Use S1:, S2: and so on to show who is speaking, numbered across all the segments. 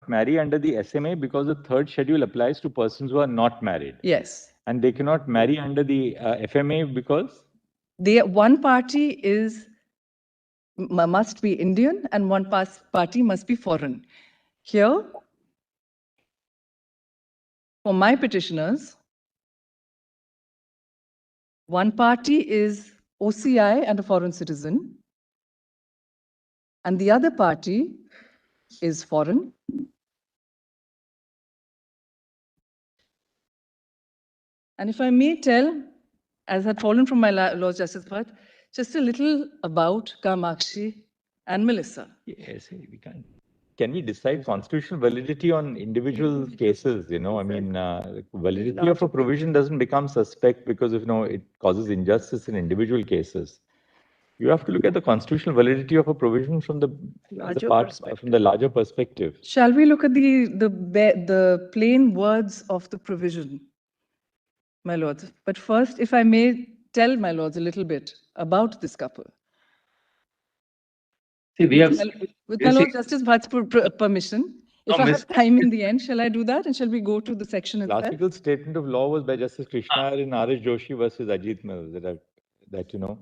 S1: marry under the SMA because the third schedule applies to persons who are not married.
S2: Yes.
S1: And they cannot marry under the FMA because?
S2: One party must be Indian and one party must be foreign. Here, for my petitioners, one party is OCI and a foreign citizen, and the other party is foreign. And if I may tell, as had fallen from my Lord Justice Bhatt, just a little about Kamakshi and Melissa.
S1: Yes, we can. Can we decide constitutional validity on individual cases? You know, I mean, validity of a provision doesn't become suspect because of, it causes injustice in individual cases. You have to look at the constitutional validity of a provision from the larger perspective.
S2: Shall we look at the plain words of the provision, my lords? But first, if I may tell my lords a little bit about this couple.
S3: See, we have,
S2: with my Lord Justice Bhatt's permission, if I have time in the end, shall I do that? And shall we go to the section itself?
S1: Classical statement of law was by Justice Krishna in R.S. Joshi versus Ajit Mills, that you know.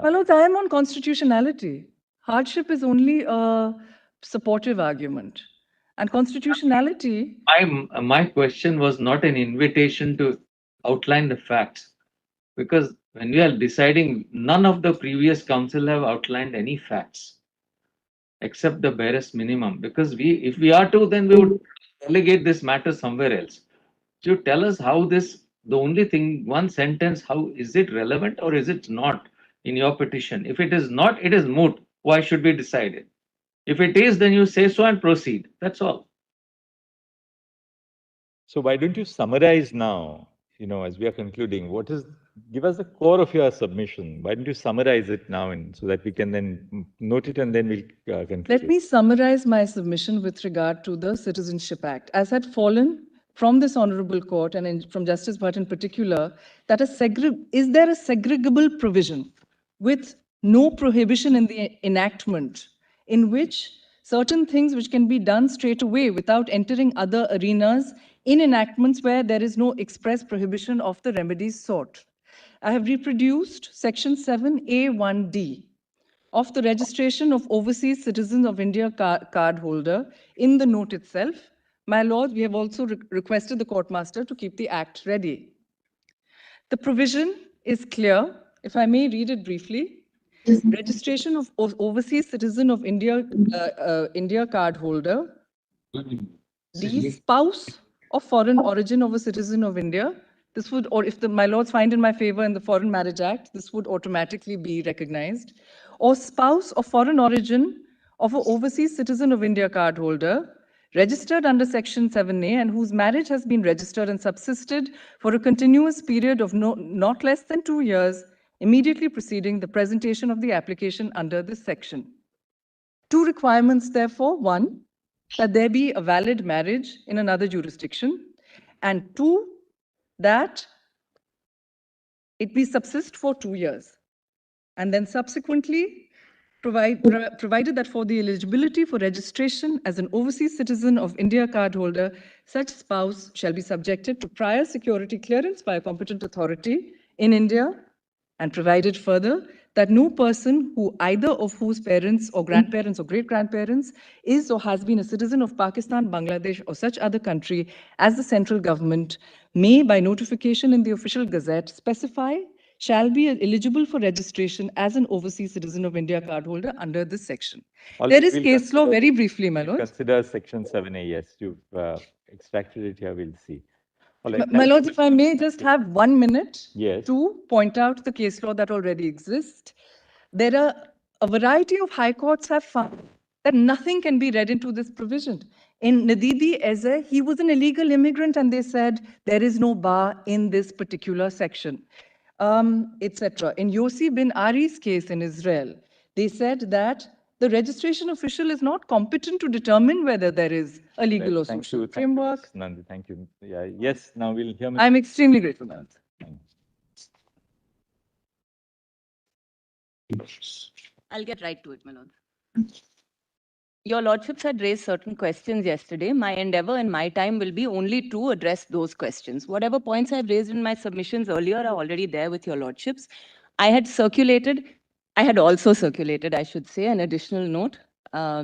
S2: My lords, I am on constitutionality. Hardship is only a supportive argument. And constitutionality...
S3: My question was not an invitation to outline the facts. Because when we are deciding, none of the previous council have outlined any facts. Except the barest minimum. Because if we are to, then we would delegate this matter somewhere else. So tell us how this, the only thing, one sentence, how is it relevant or is it not in your petition? If it is not, it is moot. Why should we decide it? If it is, then you say so and proceed. That's all.
S1: So why don't you summarize now, as we are concluding, give us the core of your submission. Why don't you summarize it now so that we can then note it and then we'll conclude.
S2: Let me summarize my submission with regard to the Citizenship Act. As had fallen from this honorable court and from Justice Bhatt in particular, that is there a segregable provision with no prohibition in the enactment in which certain things which can be done straight away without entering other arenas in enactments where there is no express prohibition of the remedies sought. I have reproduced section 7A1D of the registration of overseas citizens of India card holder in the note itself. My lord, we have also requested the courtmaster to keep the act ready. The provision is clear. If I may read it briefly. Registration of overseas citizen of India card holder, the spouse of foreign origin of a citizen of India. This would, or if my lords find in my favor in the Foreign Marriage Act, this would automatically be recognized. Or spouse of foreign origin of an overseas citizen of India card holder, registered under Section 7A and whose marriage has been registered and subsisted for a continuous period of not less than 2 years, immediately preceding the presentation of the application under this section. 2 requirements, therefore. 1, that there be a valid marriage in another jurisdiction, and 2, that it be subsist for 2 years. And then subsequently, provided that for the eligibility for registration as an overseas citizen of India card holder, such spouse shall be subjected to prior security clearance by a competent authority in India, and provided further that no person who either of whose parents or grandparents or great-grandparents is or has been a citizen of Pakistan, Bangladesh, or such other country as the central government may, by notification in the official gazette, specify shall be eligible for registration as an overseas citizen of India cardholder under this section. There is case law, very briefly, my lord.
S1: Consider Section 7A, yes. You've extracted it here, we'll see.
S2: My lords, if I may just have 1 minute
S1: yes,
S2: to point out the case law that already exists. There are a variety of high courts have found that nothing can be read into this provision. In Nadidi Eze, he was an illegal immigrant and they said there is no bar in this particular section, etc. In Yossi bin Ari's case in Israel, they said that the registration official is not competent to determine whether there is a legal or social framework.
S1: Nandi, thank you. Yeah, yes, now we'll hear.
S2: I'm extremely grateful, ma'am.
S4: I'll get right to it, my lord. Your Lordships had raised certain questions yesterday. My endeavor and my time will be only to address those questions. Whatever points I've raised in my submissions earlier are already there with your Lordships. I had also circulated, I should say, an additional note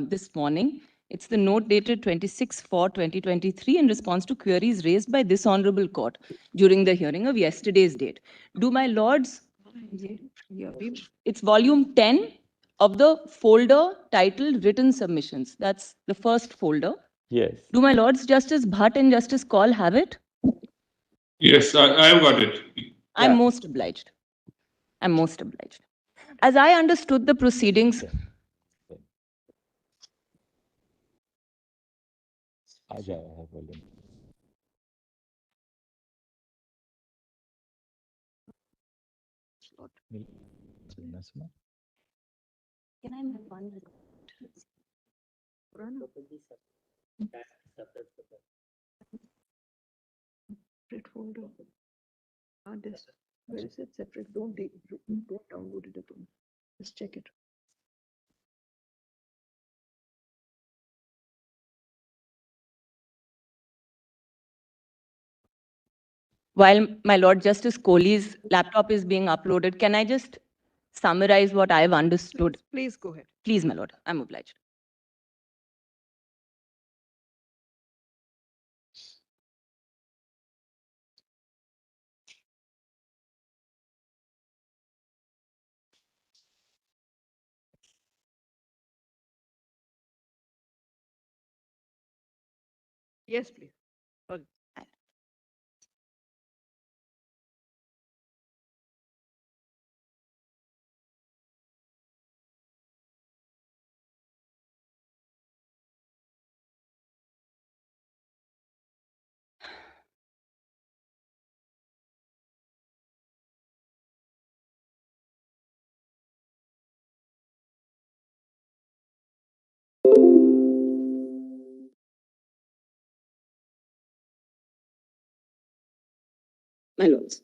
S4: this morning. It's the note dated 26/4/2023 in response to queries raised by this Honorable Court during the hearing of yesterday's date. Do my Lords, it's volume 10 of the folder titled Written Submissions. That's the first folder.
S1: Yes.
S4: Do my Lords Justice Bhatt and Justice Kaul have it?
S5: Yes, I have got it.
S4: I'm
S1: Yeah.
S4: most obliged. I'm most obliged. As I understood the proceedings,
S1: Aja, I have volume.
S4: can I move on?
S6: Separate folder. Hard disk. Where is it? Separate. Don't download it at home. Just check it.
S4: While my Lord Justice Kohli's laptop is being uploaded, can I just summarize what I've understood?
S6: Please go ahead.
S4: Please, my Lord, I'm obliged.
S6: Yes, please.
S4: My Lords.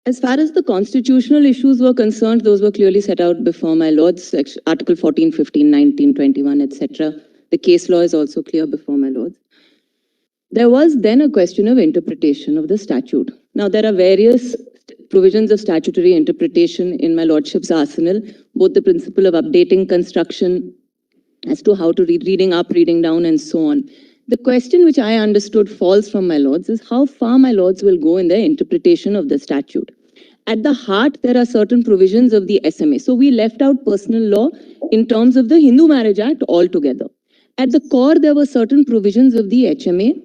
S4: As far as the constitutional issues were concerned, those were clearly set out before my Lords, Article 14, 15, 19, 21, etc. The case law is also clear before my Lords. There was then a question of interpretation of the statute. Now, there are various provisions of statutory interpretation in my Lordship's arsenal, both the principle of updating construction as to how to read, reading up, reading down, and so on. The question which I understood falls from my Lords is how far my Lords will go in their interpretation of the statute. At the heart, there are certain provisions of the SMA. So we left out personal law in terms of the Hindu Marriage Act altogether. At the core, there were certain provisions of the SMA,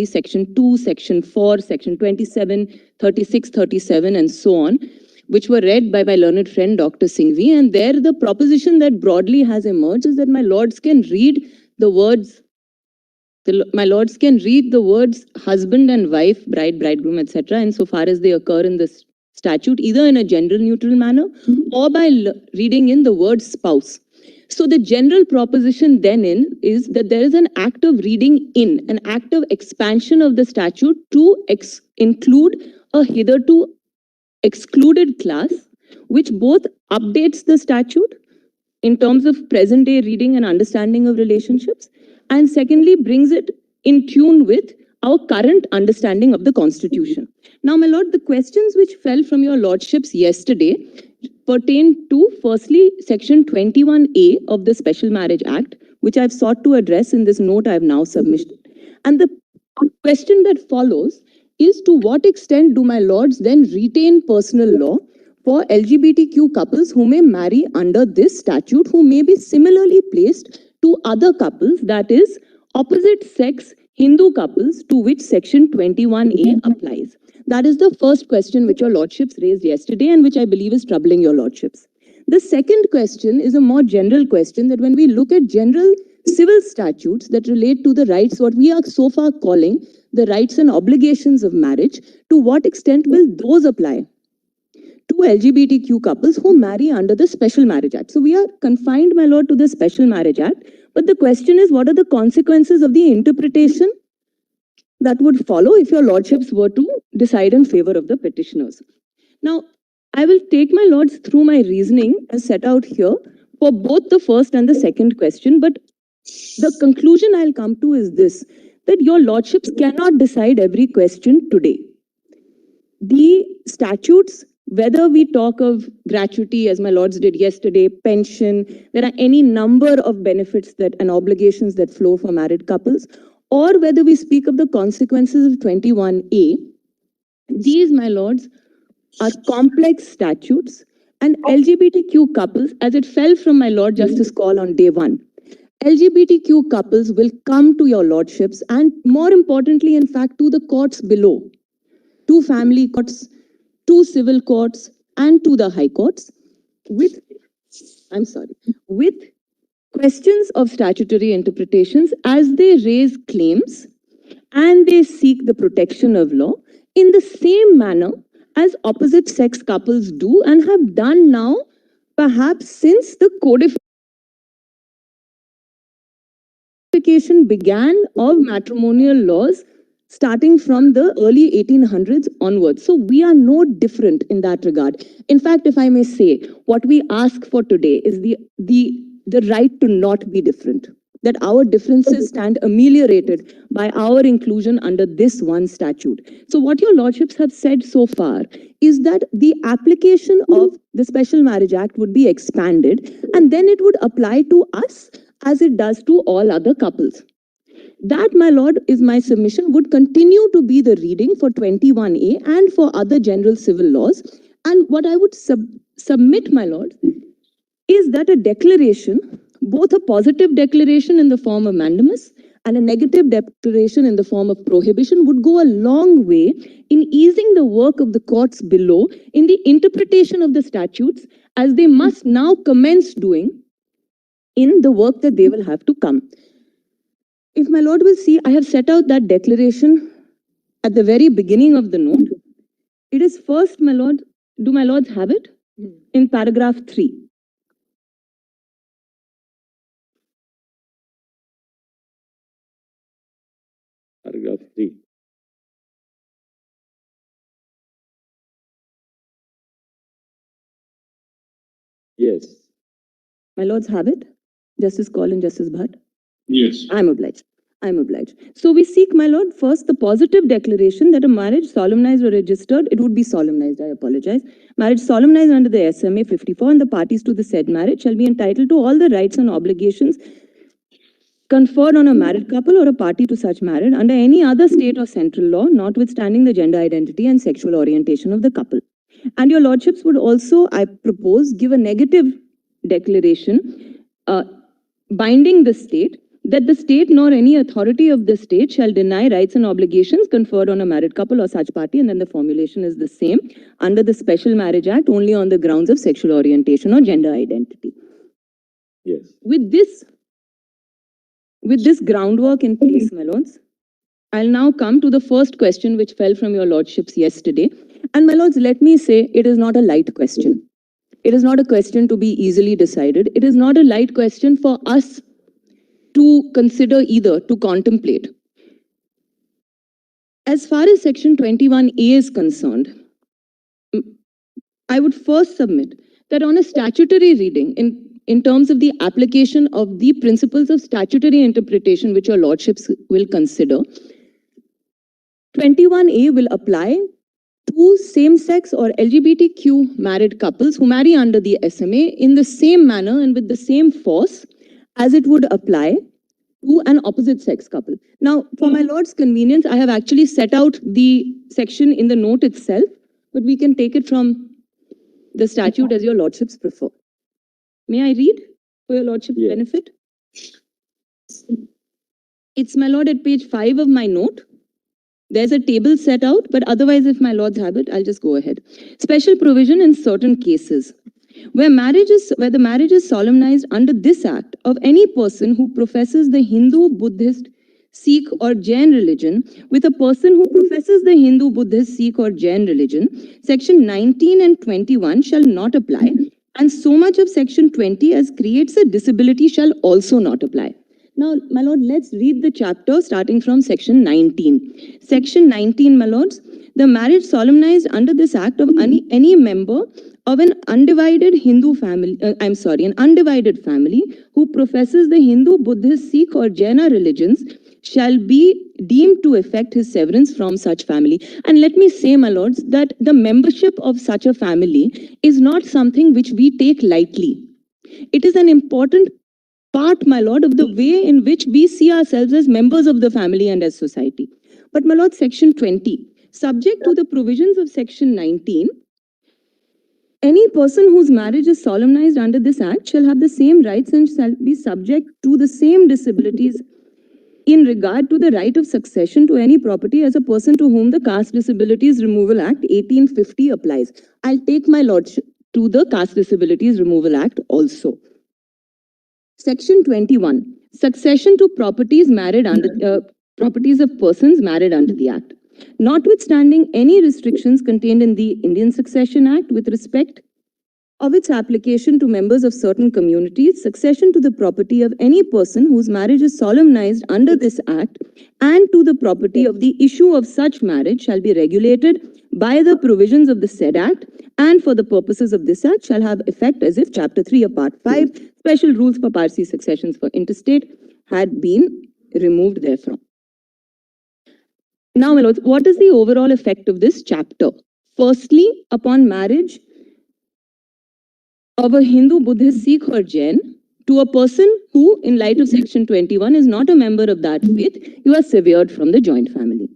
S4: Section 2, Section 4, Section 27, 36, 37, and so on, which were read by my learned friend, Dr. Singhvi. And there, the proposition that broadly has emerged is that my Lords can read the words husband and wife, bride, bridegroom, etc., insofar as they occur in this statute, either in a gender neutral manner or by reading in the word spouse. So the general proposition then is that there is an act of reading in, an act of expansion of the statute to include a hitherto excluded class, which both updates the statute in terms of present day reading and understanding of relationships, and secondly, brings it in tune with our current understanding of the Constitution. Now, my Lord, the questions which fell from your Lordships yesterday pertain to, firstly, Section 21A of the Special Marriage Act, which I've sought to address in this note I've now submitted. And the question that follows is, to what extent do my Lords then retain personal law for LGBTQ couples who may marry under this statute, who may be similarly placed to other couples, that is, opposite sex Hindu couples to which Section 21A applies? That is the first question which your Lordships raised yesterday and which I believe is troubling your Lordships. The second question is a more general question, that when we look at general civil statutes that relate to the rights, what we are so far calling the rights and obligations of marriage, to what extent will those apply to LGBTQ couples who marry under the Special Marriage Act? So we are confined, my Lord, to the Special Marriage Act. But the question is, what are the consequences of the interpretation that would follow if your Lordships were to decide in favor of the petitioners? Now, I will take my Lords through my reasoning as set out here, for both the first and the second question, but the conclusion I'll come to is this, that your lordships cannot decide every question today. The statutes, whether we talk of gratuity, as my lords did yesterday, pension, there are any number of benefits that and obligations that flow for married couples, or whether we speak of the consequences of 21A, these, my lords, are complex statutes, and LGBTQ couples, as it fell from my Lord Justice call on day one, LGBTQ couples will come to your lordships and more importantly, in fact, to the courts below, to family courts, to civil courts, and to the high courts with questions of statutory interpretations as they raise claims and they seek the protection of law in the same manner as opposite sex couples do and have done now, perhaps since the codification began of matrimonial laws starting from the early 1800s onwards. So we are no different in that regard. In fact, if I may say, what we ask for today is the right to not be different, that our differences stand ameliorated by our inclusion under this one statute. So what your lordships have said so far is that the application of the Special Marriage Act would be expanded and then it would apply to us as it does to all other couples. That, my lord, is my submission, would continue to be the reading for 21A and for other general civil laws. And what I would submit, my lord, is that a declaration, both a positive declaration in the form of mandamus and a negative declaration in the form of prohibition, would go a long way in easing the work of the courts below in the interpretation of the statutes, as they must now commence doing in the work that they will have to come. If my lord will see, I have set out that declaration at the very beginning of the note. It is first, my lord, do my lords have it? In paragraph 3.
S1: Paragraph 3. Yes.
S4: My lords have it? Justice Kaul and Justice Bhatt?
S5: Yes.
S4: I'm obliged. I'm obliged. So we seek, my lord, first the positive declaration that a marriage solemnized or registered, it would be solemnized, I apologize. Marriage solemnized under the SMA 54 and the parties to the said marriage shall be entitled to all the rights and obligations conferred on a married couple or a party to such marriage under any other state or central law, notwithstanding the gender identity and sexual orientation of the couple. And your lordships would also, I propose, give a negative declaration binding the state that the state nor any authority of the state shall deny rights and obligations conferred on a married couple or such party, and then the formulation is the same under the Special Marriage Act only on the grounds of sexual orientation or gender identity.
S1: Yes.
S4: With this groundwork in place, my lords, I'll now come to the first question which fell from your lordships yesterday. And my lords, let me say, it is not a light question. It is not a question to be easily decided. It is not a light question for us to consider either, to contemplate. As far as Section 21A is concerned, I would first submit that on a statutory reading, in terms of the application of the principles of statutory interpretation, which your lordships will consider, 21A will apply to same-sex or LGBTQ married couples who marry under the SMA in the same manner and with the same force as it would apply to an opposite sex couple. Now, for my lord's convenience, I have actually set out the section in the note itself, but we can take it from the statute as your lordships prefer. May I read for your lordship's benefit? It's, my lord, at page 5 of my note. There's a table set out, but otherwise, if my lords have it, I'll just go ahead. Special provision in certain cases. Where the marriage is solemnized under this act of any person who professes the Hindu, Buddhist, Sikh or Jain religion with a person who professes the Hindu, Buddhist, Sikh or Jain religion, section 19 and 21 shall not apply, and so much of section 20 as creates a disability shall also not apply. Now, my lord, let's read the chapter starting from section 19. Section 19, my lords, the marriage solemnized under this act of any member of an undivided Hindu family, an undivided family who professes the Hindu, Buddhist, Sikh or Jaina religions shall be deemed to effect his severance from such family. And let me say, my lords, that the membership of such a family is not something which we take lightly. It is an important part, my lord, of the way in which we see ourselves as members of the family and as society. But, my lord, section 20, subject to the provisions of section 19, any person whose marriage is solemnized under this act shall have the same rights and shall be subject to the same disabilities in regard to the right of succession to any property as a person to whom the Caste Disabilities Removal Act 1850 applies. I'll take my lordship to the Caste Disabilities Removal Act also. Section 21, succession to properties married under properties of persons married under the Act. Notwithstanding any restrictions contained in the Indian Succession Act with respect of its application to members of certain communities, succession to the property of any person whose marriage is solemnized under this Act and to the property of the issue of such marriage shall be regulated by the provisions of the said Act, and for the purposes of this Act shall have effect as if Chapter 3 of Part 5, special rules for Parsi successions for interstate, had been removed therefrom. Now, my lords, what is the overall effect of this chapter? Firstly, upon marriage of a Hindu, Buddhist, Sikh or Jain to a person who, in light of section 21, is not a member of that faith, you are severed from the joint family.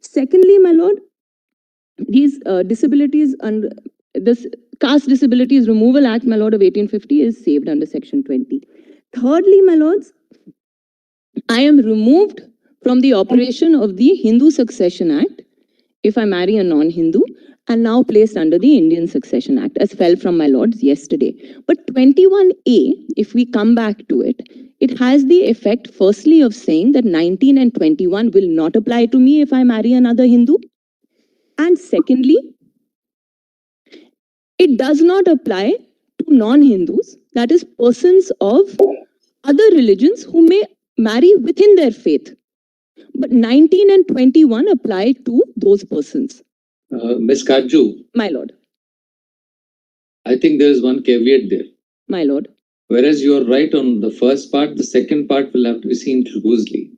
S4: Secondly, my lord, these disabilities under this Caste Disabilities Removal Act, my lord, of 1850 is saved under section 20. Thirdly, my lords, I am removed from the operation of the Hindu Succession Act if I marry a non-Hindu, and now placed under the Indian Succession Act, as fell from my lords yesterday. But 21A, if we come back to it, it has the effect, firstly, of saying that 19 and 21 will not apply to me if I marry another Hindu. And secondly, it does not apply to non-Hindus, that is, persons of other religions who may marry within their faith. But 19 and 21 apply to those persons.
S3: Ms. Kaju,
S4: My lord,
S3: I think there is one caveat there.
S4: my lord.
S3: Whereas you are right on the first part, the second part will have to be seen closely.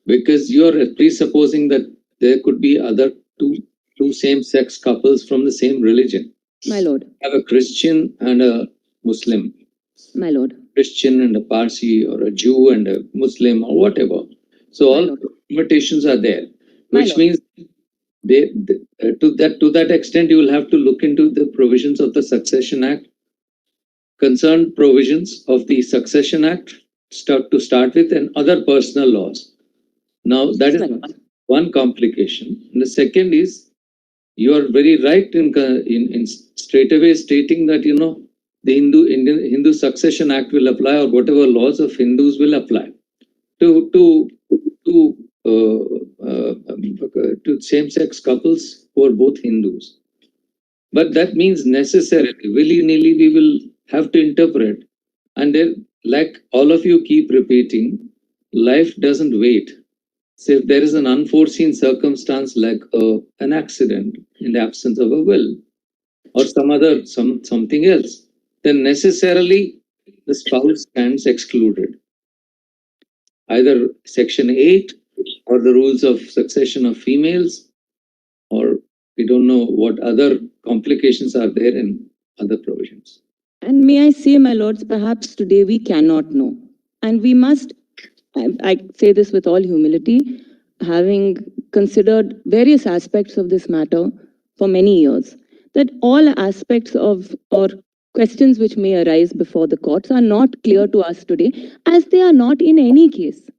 S3: Because you are presupposing that there could be other two same-sex couples from the same religion.
S4: My lord,
S3: You have a Christian and a Muslim,
S4: my lord,
S3: Christian and a Parsi, or a Jew and a Muslim, or whatever. So
S4: My
S3: all
S4: lord.
S3: limitations are there,
S4: My
S3: which
S4: lord.
S3: means to that extent you will have to look into the provisions of the Succession Act, concerned provisions of the Succession Act to start with, and other personal laws. Now that is
S4: My lord.
S3: one complication. And the second is, you are very right in straight away stating that the Hindu Succession Act will apply, or whatever laws of Hindus will apply to same-sex couples who are both Hindus. But that means necessarily, willy-nilly, we will have to interpret. And then, like all of you keep repeating, life doesn't wait. So if there is an unforeseen circumstance like an accident in the absence of a will, or something else, then necessarily the spouse stands excluded. Either section 8 or the rules of succession of females, or we don't know what other complications are there in other provisions.
S4: And may I say, my lords, perhaps today we cannot know. And we must, I say this with all humility, having considered various aspects of this matter for many years, that all aspects of or questions which may arise before the courts are not clear to us today, as they are not in any case.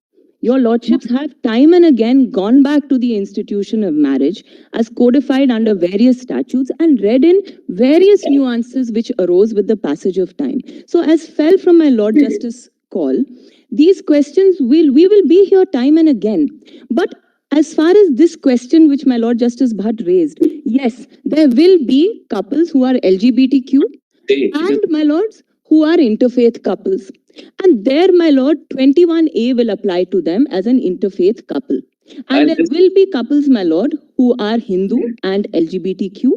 S4: Your lordships have time and again gone back to the institution of marriage as codified under various statutes and read in various nuances which arose with the passage of time. So as fell from my Lord Justice call, these questions we will be here time and again. But as far as this question which my Lord Justice Bhatt raised, yes, there will be couples who are LGBTQ and my lords who are interfaith couples. And there, my lord, 21A will apply to them as an interfaith couple. And there will be couples, my lord, who are Hindu and LGBTQ.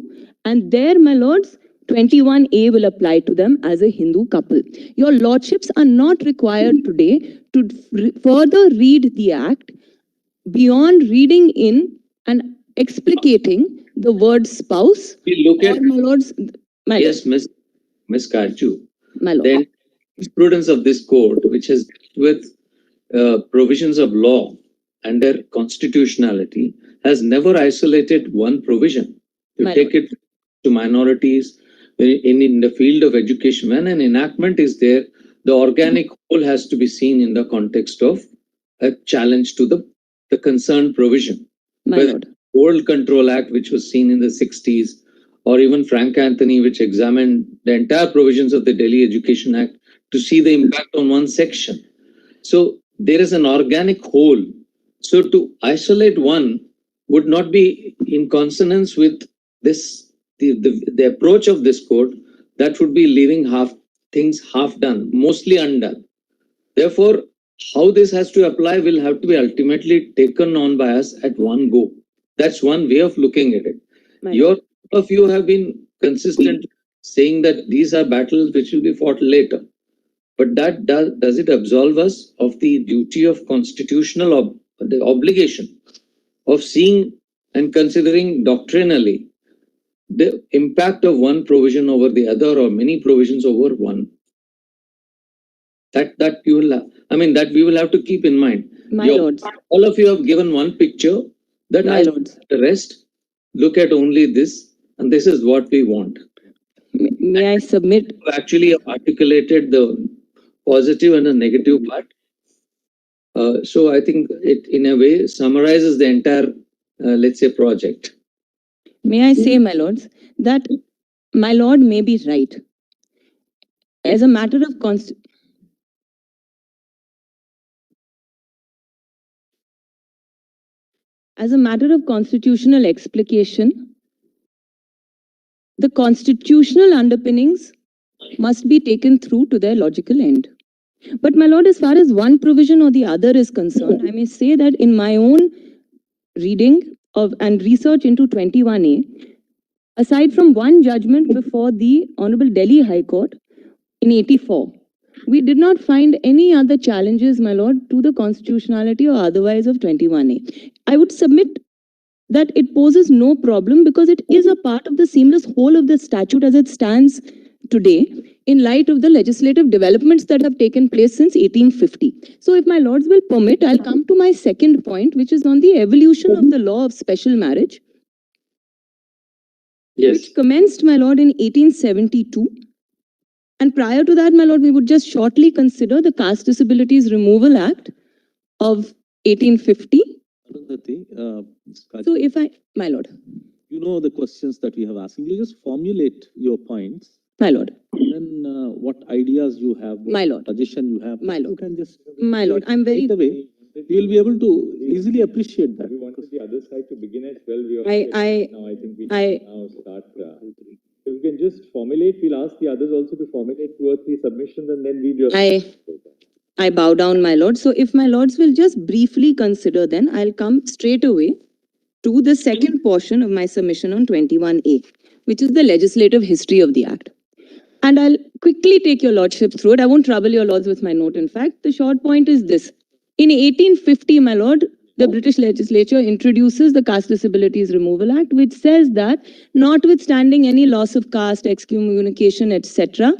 S4: And there, my lords, 21A will apply to them as a Hindu couple. Your lordships are not required today to further read the act beyond reading in and explicating the word spouse.
S7: We look
S4: Or,
S7: at,
S4: my lords, my
S7: yes, Miss Karju,
S4: my lord.
S7: then jurisprudence of this court, which has dealt with provisions of law and their constitutionality, has never isolated one provision. You
S4: My
S7: take it to minorities in the field of education. When an enactment is there, the organic whole has to be seen in the context of a challenge to the concerned provision.
S4: My
S7: Whether
S4: lord.
S7: Old Control Act, which was seen in the 60s, or even Frank Anthony, which examined the entire provisions of the Delhi Education Act to see the impact on one section. So there is an organic whole. So to isolate one would not be in consonance with this, the approach of this court. That would be leaving things half done, mostly undone. Therefore, how this has to apply will have to be ultimately taken on by us at one go. That's one way of looking at it. All of you have been consistent saying that these are battles which will be fought later. But that does it absolve us of the duty of constitutional the obligation of seeing and considering doctrinally the impact of one provision over the other or many provisions over one? That you will have, that we will have to keep in mind.
S4: My lords.
S7: All of you have given one picture that
S4: My lords.
S7: the rest look at only this, and this is what we want.
S4: May I submit?
S7: Actually articulated the positive and the negative part. So I think it in a way summarizes the entire, let's say, project.
S4: May I say, my lords, that my lord may be right. As a matter of constitutional explication, the constitutional underpinnings must be taken through to their logical end. But my lord, as far as one provision or the other is concerned, I may say that in my own reading of and research into 21A, aside from one judgment before the Honorable Delhi High Court in 84, we did not find any other challenges, my lord, to the constitutionality or otherwise of 21A. I would submit that it poses no problem because it is a part of the seamless whole of the statute as it stands today in light of the legislative developments that have taken place since 1850. So if my lords will permit, I'll come to my second point, which is on the evolution of the law of special marriage.
S7: Yes.
S4: Which commenced, my lord, in 1872. And prior to that, my lord, we would just shortly consider the Caste Disabilities Removal Act of 1850. So if my lord.
S8: You know the questions that we have asked. You just formulate your points.
S4: My lord.
S8: Then what ideas you have, what
S4: my lord.
S8: suggestion you have.
S4: My lord.
S8: You can just.
S4: My lord, I'm very.
S8: Right away, you will be able to easily appreciate that.
S1: We wanted the other side to begin at 12.
S4: Now
S1: I think we now start. If we can just formulate, we'll ask the others also to formulate 2 or 3 submissions and then we just.
S4: I bow down, my lord. So if my lords will just briefly consider, then I'll come straight away to the second portion of my submission on 21A, which is the legislative history of the Act. And I'll quickly take your lordship through it. I won't trouble your lords with my note. In fact, the short point is this. In 1850, my lord, the British legislature introduces the Caste Disabilities Removal Act, which says that notwithstanding any loss of caste, excommunication, etc.,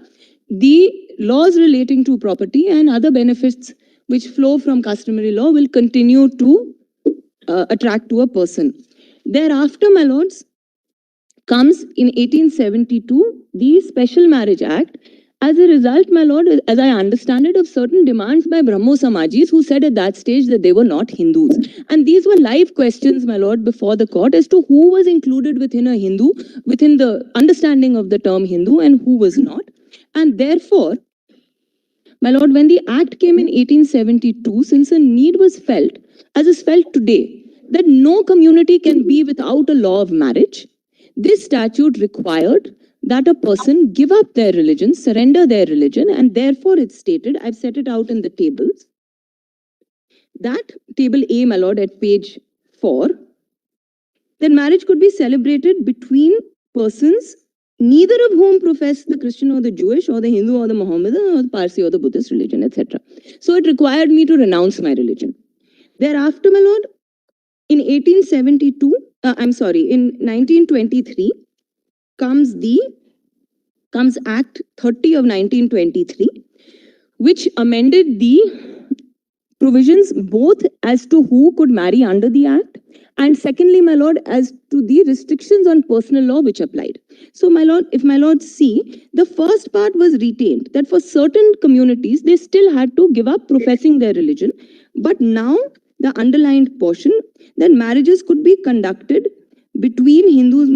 S4: the laws relating to property and other benefits which flow from customary law will continue to attract to a person. Thereafter, my lords, comes in 1872 the Special Marriage Act. As a result, my lord, as I understand it, of certain demands by Brahmo Samajis who said at that stage that they were not Hindus. And these were live questions, my lord, before the court as to who was included within a Hindu, within the understanding of the term Hindu and who was not. And therefore, my lord, when the Act came in 1872, since a need was felt, as is felt today, that no community can be without a law of marriage, this statute required that a person give up their religion, surrender their religion, and therefore it's stated, I've set it out in the tables, that table A, my lord, at page 4, that marriage could be celebrated between persons neither of whom profess the Christian or the Jewish or the Hindu or the Mohammedan or the Parsi or the Buddhist religion, etc. So it required me to renounce my religion. Thereafter, my lord, in 1923 comes Act 30 of 1923, which amended the provisions both as to who could marry under the Act, and secondly, my lord, as to the restrictions on personal law which applied. So, my lord, if my lords see, the first part was retained, that for certain communities, they still had to give up professing their religion. But now, the underlined portion, that marriages could be conducted between Hindus,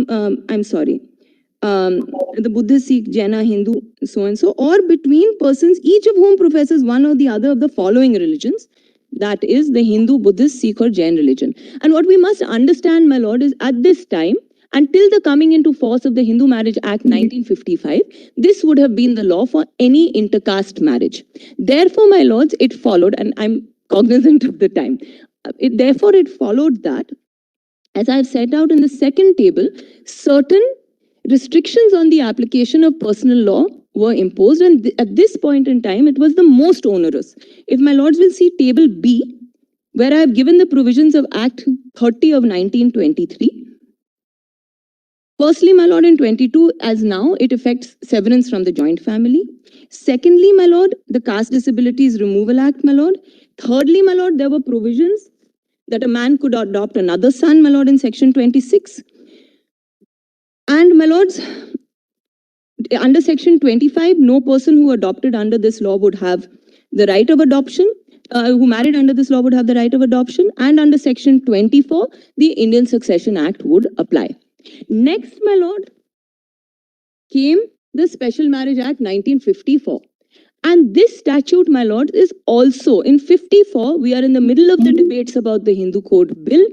S4: the Buddhist, Sikh, Jaina, Hindu, so and so, or between persons, each of whom professes one or the other of the following religions, that is the Hindu, Buddhist, Sikh or Jain religion. And what we must understand, my lord, is at this time, until the coming into force of the Hindu Marriage Act 1955, this would have been the law for any intercaste marriage. Therefore, my lords, it followed, and I'm cognizant of the time, therefore it followed that, as I've set out in the second table, certain restrictions on the application of personal law were imposed, and at this point in time, it was the most onerous. If my lords will see table B, where I have given the provisions of Act 30 of 1923. Firstly, my lord, in 22, as now, it affects severance from the joint family. Secondly, my lord, the Caste Disabilities Removal Act, my lord. Thirdly, my lord, there were provisions that a man could adopt another son, my lord, in section 26. And my lords, under section 25, no person who adopted under this law would have the right of adoption, who married under this law would have the right of adoption. And under section 24, the Indian Succession Act would apply. Next, my lord, came the Special Marriage Act 1954. And this statute, my lord, is also in 54. We are in the middle of the debates about the Hindu Code Bill.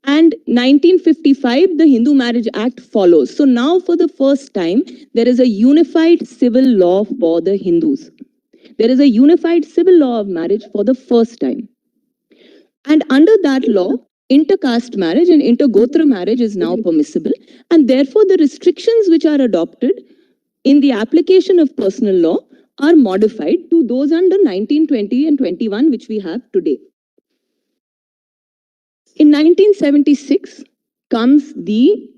S4: And 1955, the Hindu Marriage Act follows. So now for the first time, there is a unified civil law for the Hindus. There is a unified civil law of marriage for the first time. And under that law, intercaste marriage and intergotra marriage is now permissible. And therefore, the restrictions which are adopted in the application of personal law are modified to those under 19, 20 and 21, which we have today. In 1976 comes the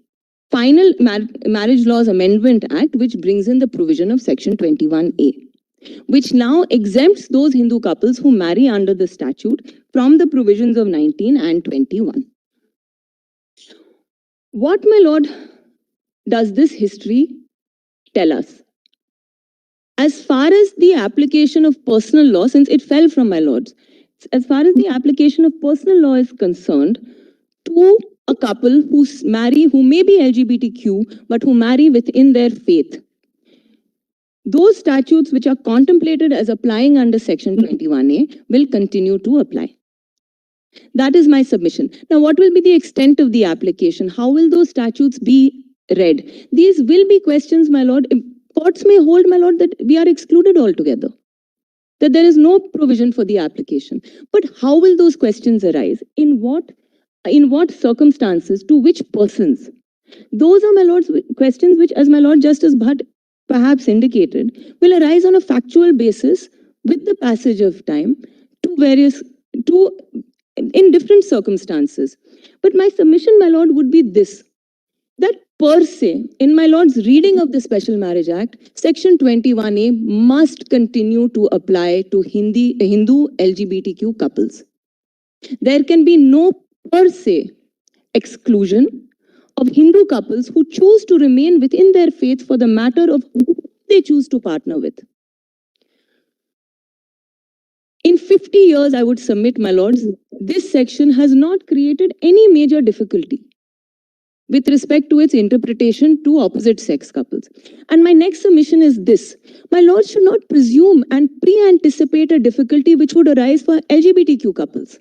S4: final Marriage Laws Amendment Act, which brings in the provision of section 21A, which now exempts those Hindu couples who marry under the statute from the provisions of 19 and 21. What, my lord, does this history tell us? As far as the application of personal law, since it fell from my lords, as far as the application of personal law is concerned, to a couple who marry, who may be LGBTQ, but who marry within their faith, those statutes which are contemplated as applying under section 21A will continue to apply. That is my submission. Now, what will be the extent of the application? How will those statutes be read? These will be questions, my lord. Courts may hold, my lord, that we are excluded altogether, that there is no provision for the application. But how will those questions arise? In what circumstances, to which persons? Those are, my lords, questions which, as my Lord Justice Bhatt perhaps indicated, will arise on a factual basis with the passage of time in different circumstances. But my submission, my lord, would be this, that per se, in my lord's reading of the Special Marriage Act, section 21A must continue to apply to Hindu LGBTQ couples. There can be no per se exclusion of Hindu couples who choose to remain within their faith for the matter of who they choose to partner with. In 50 years, I would submit, my lords, this section has not created any major difficulty with respect to its interpretation to opposite sex couples. And my next submission is this. My lords should not presume and pre-anticipate a difficulty which would arise for LGBTQ couples.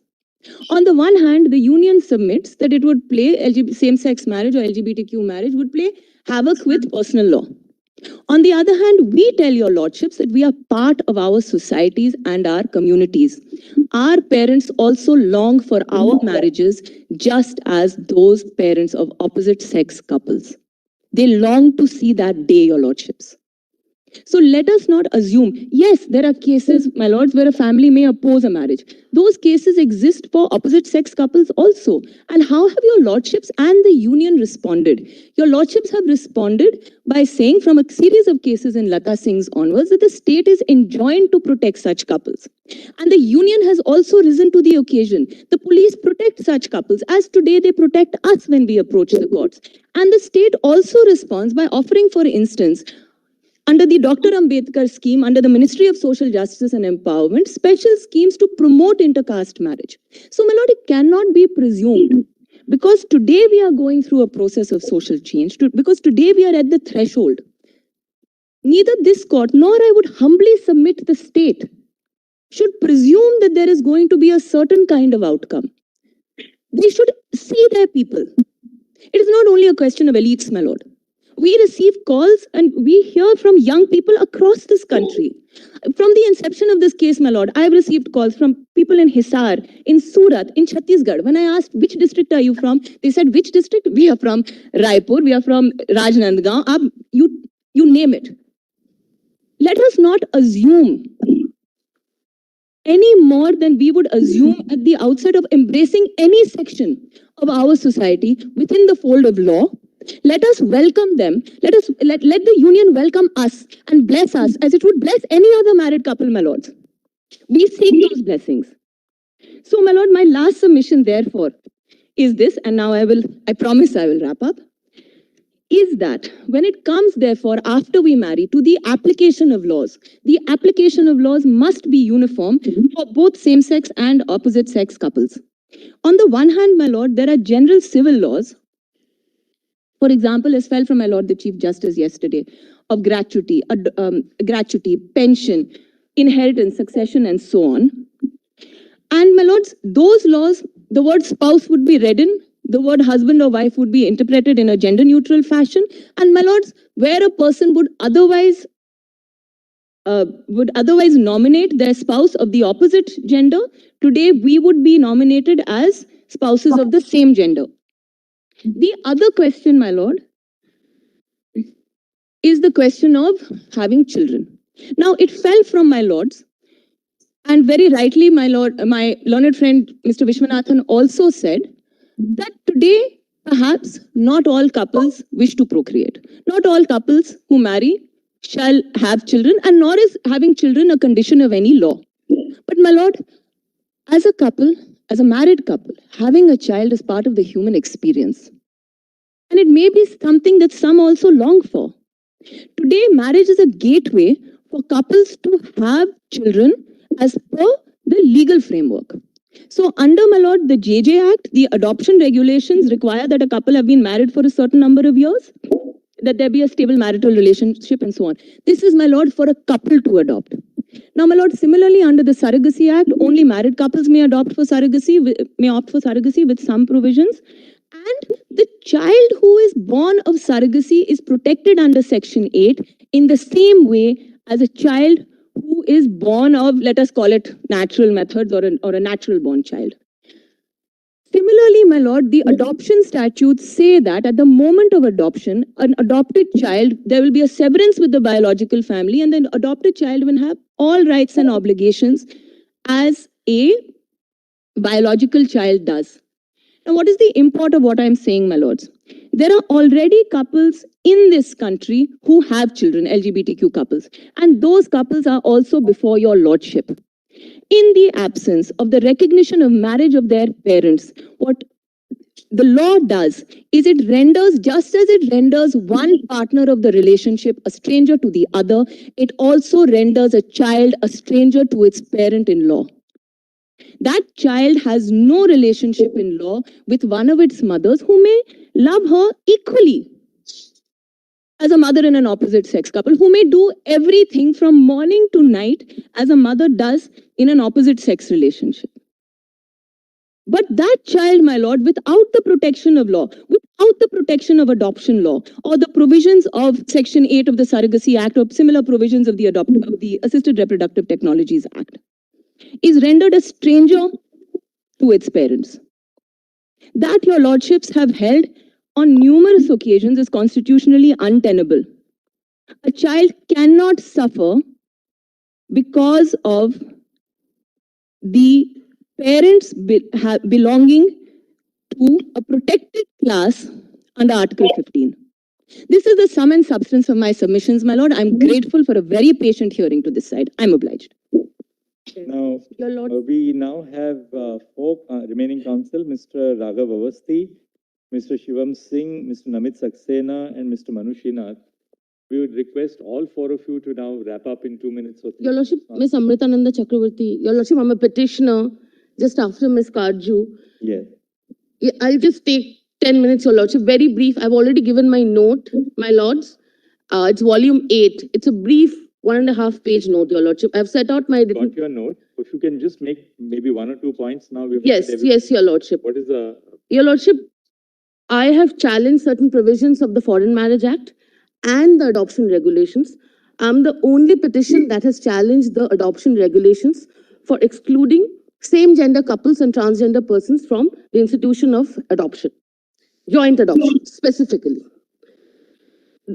S4: On the one hand, the union submits that it would play same-sex marriage or LGBTQ marriage would play havoc with personal law. On the other hand, we tell your lordships that we are part of our societies and our communities. Our parents also long for our marriages just as those parents of opposite sex couples. They long to see that day, your lordships. So let us not assume, yes, there are cases, my lords, where a family may oppose a marriage. Those cases exist for opposite sex couples also. And how have your lordships and the union responded? Your lordships have responded by saying from a series of cases in Lata Singh's onwards that the state is enjoined to protect such couples. And the union has also risen to the occasion. The police protect such couples as today they protect us when we approach the courts. And the state also responds by offering, for instance, under the Dr. Ambedkar scheme, under the Ministry of Social Justice and Empowerment, special schemes to promote intercaste marriage. So, my lord, it cannot be presumed, because today we are going through a process of social change, because today we are at the threshold. Neither this court nor I would humbly submit the state should presume that there is going to be a certain kind of outcome. They should see their people. It is not only a question of elites, my lord. We receive calls and we hear from young people across this country. From the inception of this case, my lord, I have received calls from people in Hisar, in Surat, in Chhattisgarh. When I asked, which district are you from? They said, which district? We are from Raipur, we are from Rajnandgaon. You name it. Let us not assume any more than we would assume at the outset of embracing any section of our society within the fold of law. Let us welcome them. Let the union welcome us and bless us as it would bless any other married couple, my lords. We seek those blessings. So, my lord, my last submission, therefore, is this, and now I promise I will wrap up, is that when it comes, therefore, after we marry, to the application of laws, the application of laws must be uniform for both same-sex and opposite-sex couples. On the one hand, my lord, there are general civil laws, for example, as fell from my Lord the Chief Justice yesterday, of gratuity, pension, inheritance, succession, and so on. And my lords, those laws, the word spouse would be read in, the word husband or wife would be interpreted in a gender-neutral fashion. And my lords, where a person would otherwise nominate their spouse of the opposite gender, today we would be nominated as spouses of the same gender. The other question, my lord, is the question of having children. Now, it fell from my lords, and very rightly, my learned friend, Mr. Vishwanathan, also said that today, perhaps not all couples wish to procreate. Not all couples who marry shall have children, and nor is having children a condition of any law. But my lord, as a couple, as a married couple, having a child is part of the human experience. And it may be something that some also long for. Today, marriage is a gateway for couples to have children as per the legal framework. So under, my lord, the JJ Act, the adoption regulations require that a couple have been married for a certain number of years, that there be a stable marital relationship and so on. This is, my lord, for a couple to adopt. Now, my lord, similarly, under the Surrogacy Act, only married couples may opt for surrogacy with some provisions. And the child who is born of surrogacy is protected under Section 8 in the same way as a child who is born of, let us call it, natural methods or a natural born child. Similarly, my lord, the adoption statutes say that at the moment of adoption, an adopted child, there will be a severance with the biological family, and the adopted child will have all rights and obligations as a biological child does. Now, what is the import of what I'm saying, my lords? There are already couples in this country who have children, LGBTQ couples, and those couples are also before your lordship. In the absence of the recognition of marriage of their parents, what the law does is it renders, just as it renders one partner of the relationship a stranger to the other, it also renders a child a stranger to its parent-in-law. That child has no relationship in law with one of its mothers who may love her equally as a mother in an opposite sex couple, who may do everything from morning to night as a mother does in an opposite sex relationship. But that child, my lord, without the protection of law, without the protection of adoption law, or the provisions of Section 8 of the Surrogacy Act, or similar provisions of the Assisted Reproductive Technologies Act, is rendered a stranger to its parents. That your lordships have held on numerous occasions is constitutionally untenable. A child cannot suffer because of the parents belonging to a protected class under Article 15. This is the sum and substance of my submissions, my lord. I'm grateful for a very patient hearing to this side. I'm obliged.
S9: Now,
S4: Your lord.
S9: we now have four remaining counsel, Mr. Raghav Avasthi, Mr. Shivam Singh, Mr. Namit Saxena, and Mr. Manu Srinath. We would request all four of you to now wrap up in 2 minutes or 3
S10: Your Lordship,
S9: minutes.
S10: Ms. Amritananda Chakravarti. Your Lordship, I'm a petitioner just after Ms. Karju.
S9: Yes.
S10: Yeah, I'll just take 10 minutes, Your Lordship. Very brief. I've already given my note, my lords. It's volume 8. It's a brief 1.5 page note, Your Lordship. I've set out my...
S9: Got your note. If you can just make maybe 1 or 2 points now.
S10: Yes, yes, Your Lordship.
S9: What is the...
S10: Your Lordship, I have challenged certain provisions of the Foreign Marriage Act and the adoption regulations. I'm the only petition that has challenged the adoption regulations for excluding same-gender couples and transgender persons from the institution of adoption, joint adoption specifically.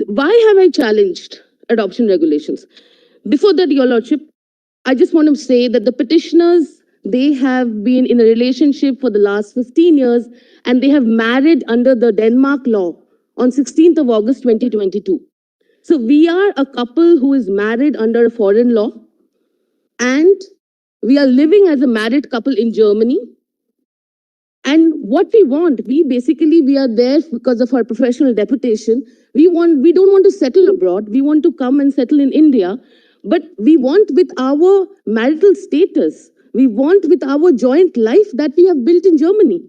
S10: Why have I challenged adoption regulations? Before that, Your Lordship, I just want to say that the petitioners, they have been in a relationship for the last 15 years and they have married under the Denmark law on 16th of August 2022. So we are a couple who is married under a foreign law and we are living as a married couple in Germany. And what we want, we are there because of our professional deputation. We don't want to settle abroad. We want to come and settle in India. But we want with our marital status, we want with our joint life that we have built in Germany.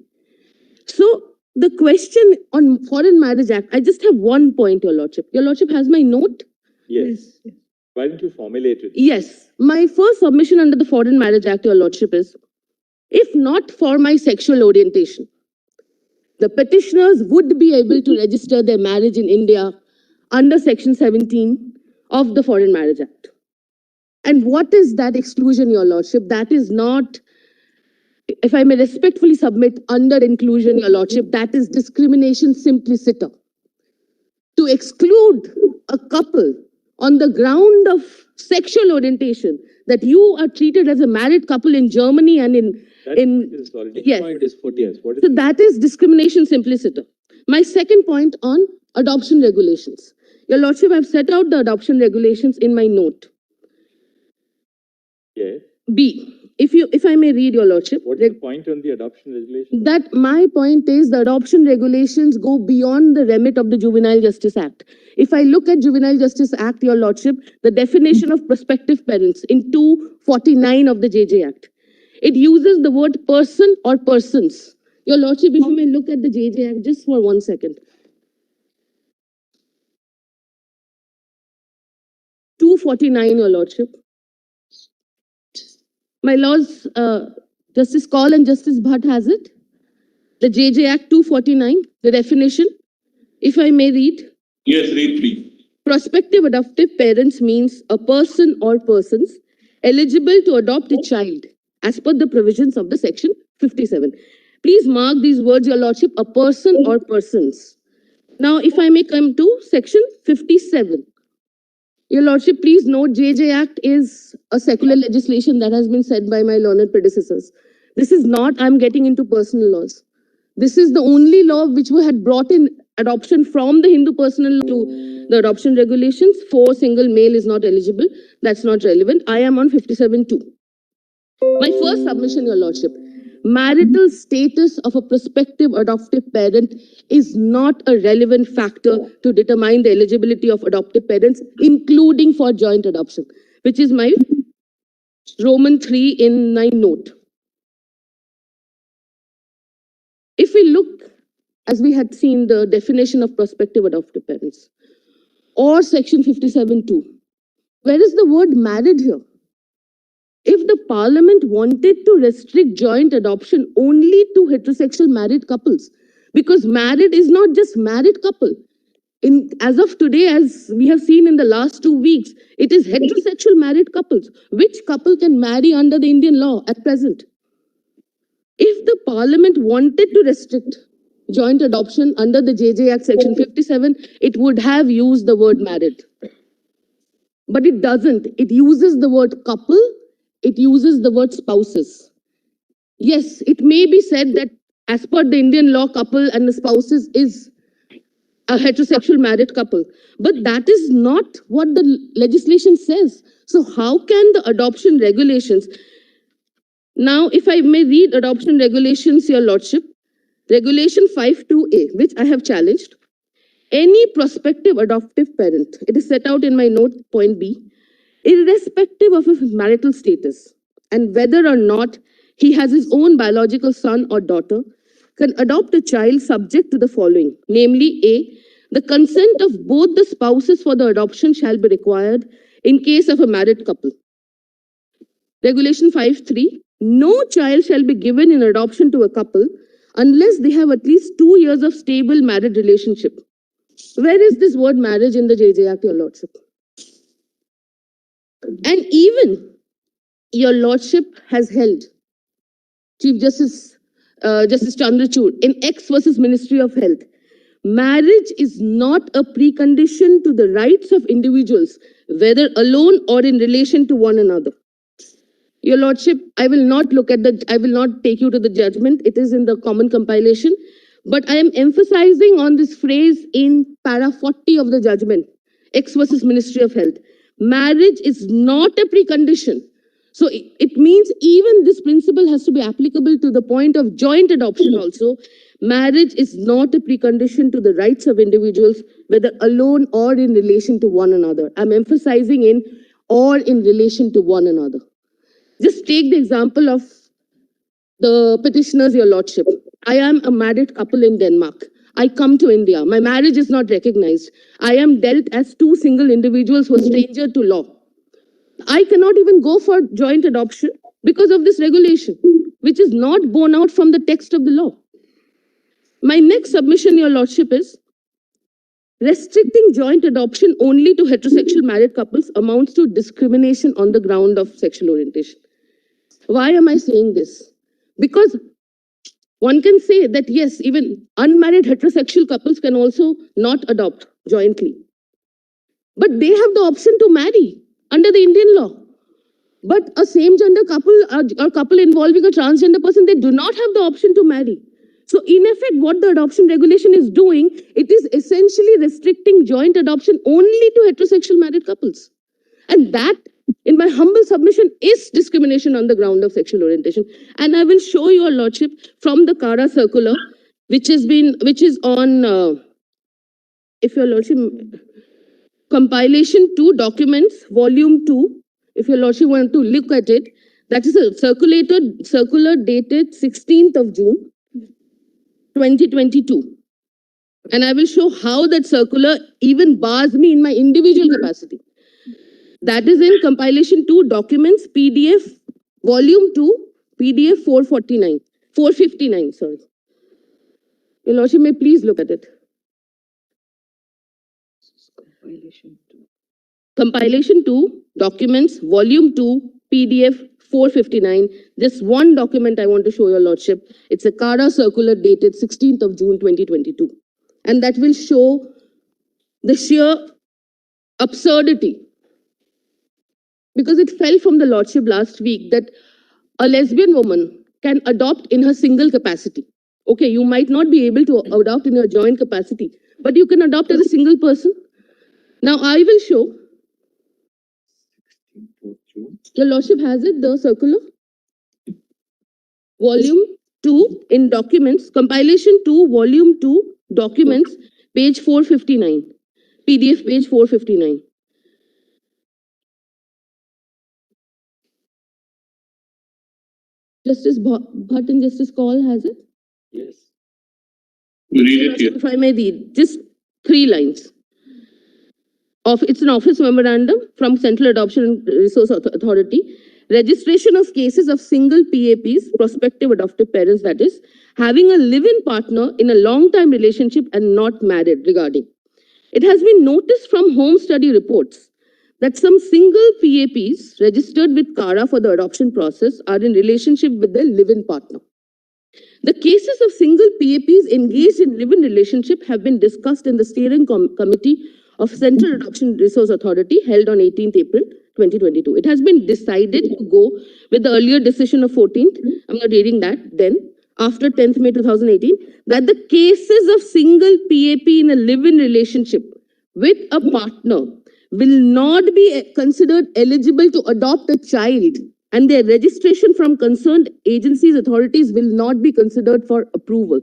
S10: So the question on Foreign Marriage Act, I just have one point, Your Lordship. Your Lordship has my note?
S9: Yes. Why don't you formulate it?
S10: Yes. My first submission under the Foreign Marriage Act, Your Lordship, is, if not for my sexual orientation, the petitioners would be able to register their marriage in India under Section 17 of the Foreign Marriage Act. And what is that exclusion, Your Lordship? That is not, if I may respectfully submit, under inclusion, Your Lordship, that is discrimination simpliciter. To exclude a couple on the ground of sexual orientation, that you are treated as a married couple in Germany and yes. So that is discrimination simpliciter. My second point on adoption regulations. Your Lordship, I've set out the adoption regulations in my note.
S9: Yes.
S10: B. If I may read, Your Lordship.
S9: What is the point on the adoption regulation?
S10: That my point is the adoption regulations go beyond the remit of the Juvenile Justice Act. If I look at Juvenile Justice Act, Your Lordship, the definition of prospective parents in 249 of the JJ Act, it uses the word person or persons. Your Lordship, if you may look at the JJ Act just for 1 second. 249, Your Lordship. My lords, Justice Kaul and Justice Bhatt has it. The JJ Act 249, the definition. If I may read.
S5: Yes, read please.
S10: Prospective adoptive parents means a person or persons eligible to adopt a child as per the provisions of the Section 57. Please mark these words, Your Lordship, a person or persons. Now, if I may come to Section 57. Your Lordship, please note JJ Act is a secular legislation that has been said by my learned predecessors. This is not, I'm getting into personal laws. This is the only law which we had brought in adoption from the Hindu personal law to the adoption regulations. For single male is not eligible. That's not relevant. I am on 57.2. My first submission, Your Lordship. Marital status of a prospective adoptive parent is not a relevant factor to determine the eligibility of adoptive parents, including for joint adoption, which is my Roman 3 in my note. If we look, as we had seen the definition of prospective adoptive parents, or Section 57.2, where is the word married here? If the parliament wanted to restrict joint adoption only to heterosexual married couples, because married is not just married couple. As of today, as we have seen in the last 2 weeks, it is heterosexual married couples. Which couple can marry under the Indian law at present? If the parliament wanted to restrict joint adoption under the JJ Act Section 57, it would have used the word married. But it doesn't. It uses the word couple, it uses the word spouses. Yes, it may be said that as per the Indian law, couple and the spouses is a heterosexual married couple. But that is not what the legislation says. So how can the adoption regulations... Now, if I may read adoption regulations, Your Lordship, Regulation 52A, which I have challenged, any prospective adoptive parent, it is set out in my note point B, irrespective of his marital status and whether or not he has his own biological son or daughter, can adopt a child subject to the following, namely A, the consent of both the spouses for the adoption shall be required in case of a married couple. Regulation 5.3, no child shall be given in adoption to a couple unless they have at least 2 years of stable married relationship. Where is this word marriage in the JJ Act, Your Lordship? And even Your Lordship has held, Chief Justice Chandrachud, in X versus Ministry of Health, marriage is not a precondition to the rights of individuals, whether alone or in relation to one another. Your Lordship, I will not take you to the judgment. It is in the common compilation. But I am emphasizing on this phrase in para 40 of the judgment, X versus Ministry of Health. Marriage is not a precondition. So it means even this principle has to be applicable to the point of joint adoption also. Marriage is not a precondition to the rights of individuals, whether alone or in relation to one another. I'm emphasizing in or in relation to one another. Just take the example of the petitioners, Your Lordship. I am a married couple in Denmark. I come to India. My marriage is not recognized. I am dealt as two single individuals who are stranger to law. I cannot even go for joint adoption because of this regulation, which is not borne out from the text of the law. My next submission, Your Lordship, is restricting joint adoption only to heterosexual married couples amounts to discrimination on the ground of sexual orientation. Why am I saying this? Because one can say that yes, even unmarried heterosexual couples can also not adopt jointly. But they have the option to marry under the Indian law. But a same-gender couple or couple involving a transgender person, they do not have the option to marry. So in effect, what the adoption regulation is doing, it is essentially restricting joint adoption only to heterosexual married couples. And that, in my humble submission, is discrimination on the ground of sexual orientation. And I will show Your Lordship from the CARA circular, which is on, if Your Lordship, compilation 2 documents, volume 2, if Your Lordship want to look at it, that is a circular dated 16th of June, 2022. And I will show how that circular even bars me in my individual capacity. That is in compilation 2 documents, PDF, volume 2, PDF 459, sorry. Your Lordship may please look at it. Compilation 2 documents, volume 2, PDF 459. Just one document I want to show Your Lordship. It's a CARA circular dated 16th of June 2022. And that will show the sheer absurdity. Because it fell from the Lordship last week that a lesbian woman can adopt in her single capacity. Okay, you might not be able to adopt in your joint capacity, but you can adopt as a single person. Now I will show. Your Lordship has it, the circular. Volume 2 in documents, compilation 2, volume 2, documents, page 459. PDF page 459. Justice Bhatt and Justice Kaul has it?
S5: Yes. Read it here.
S10: If I may read, just 3 lines. It's an office memorandum from Central Adoption and Resource Authority. Registration of cases of single PAPs, prospective adoptive parents that is, having a live-in partner in a long-time relationship and not married regarding. It has been noticed from home study reports that some single PAPs registered with CARA for the adoption process are in relationship with their live-in partner. The cases of single PAPs engaged in live-in relationship have been discussed in the steering committee of Central Adoption Resource Authority held on 18th April 2022. It has been decided to go with the earlier decision of 14th, I'm not reading that, then after 10th May 2018, that the cases of single PAP in a live-in relationship with a partner will not be considered eligible to adopt a child, and their registration from concerned agencies, authorities will not be considered for approval.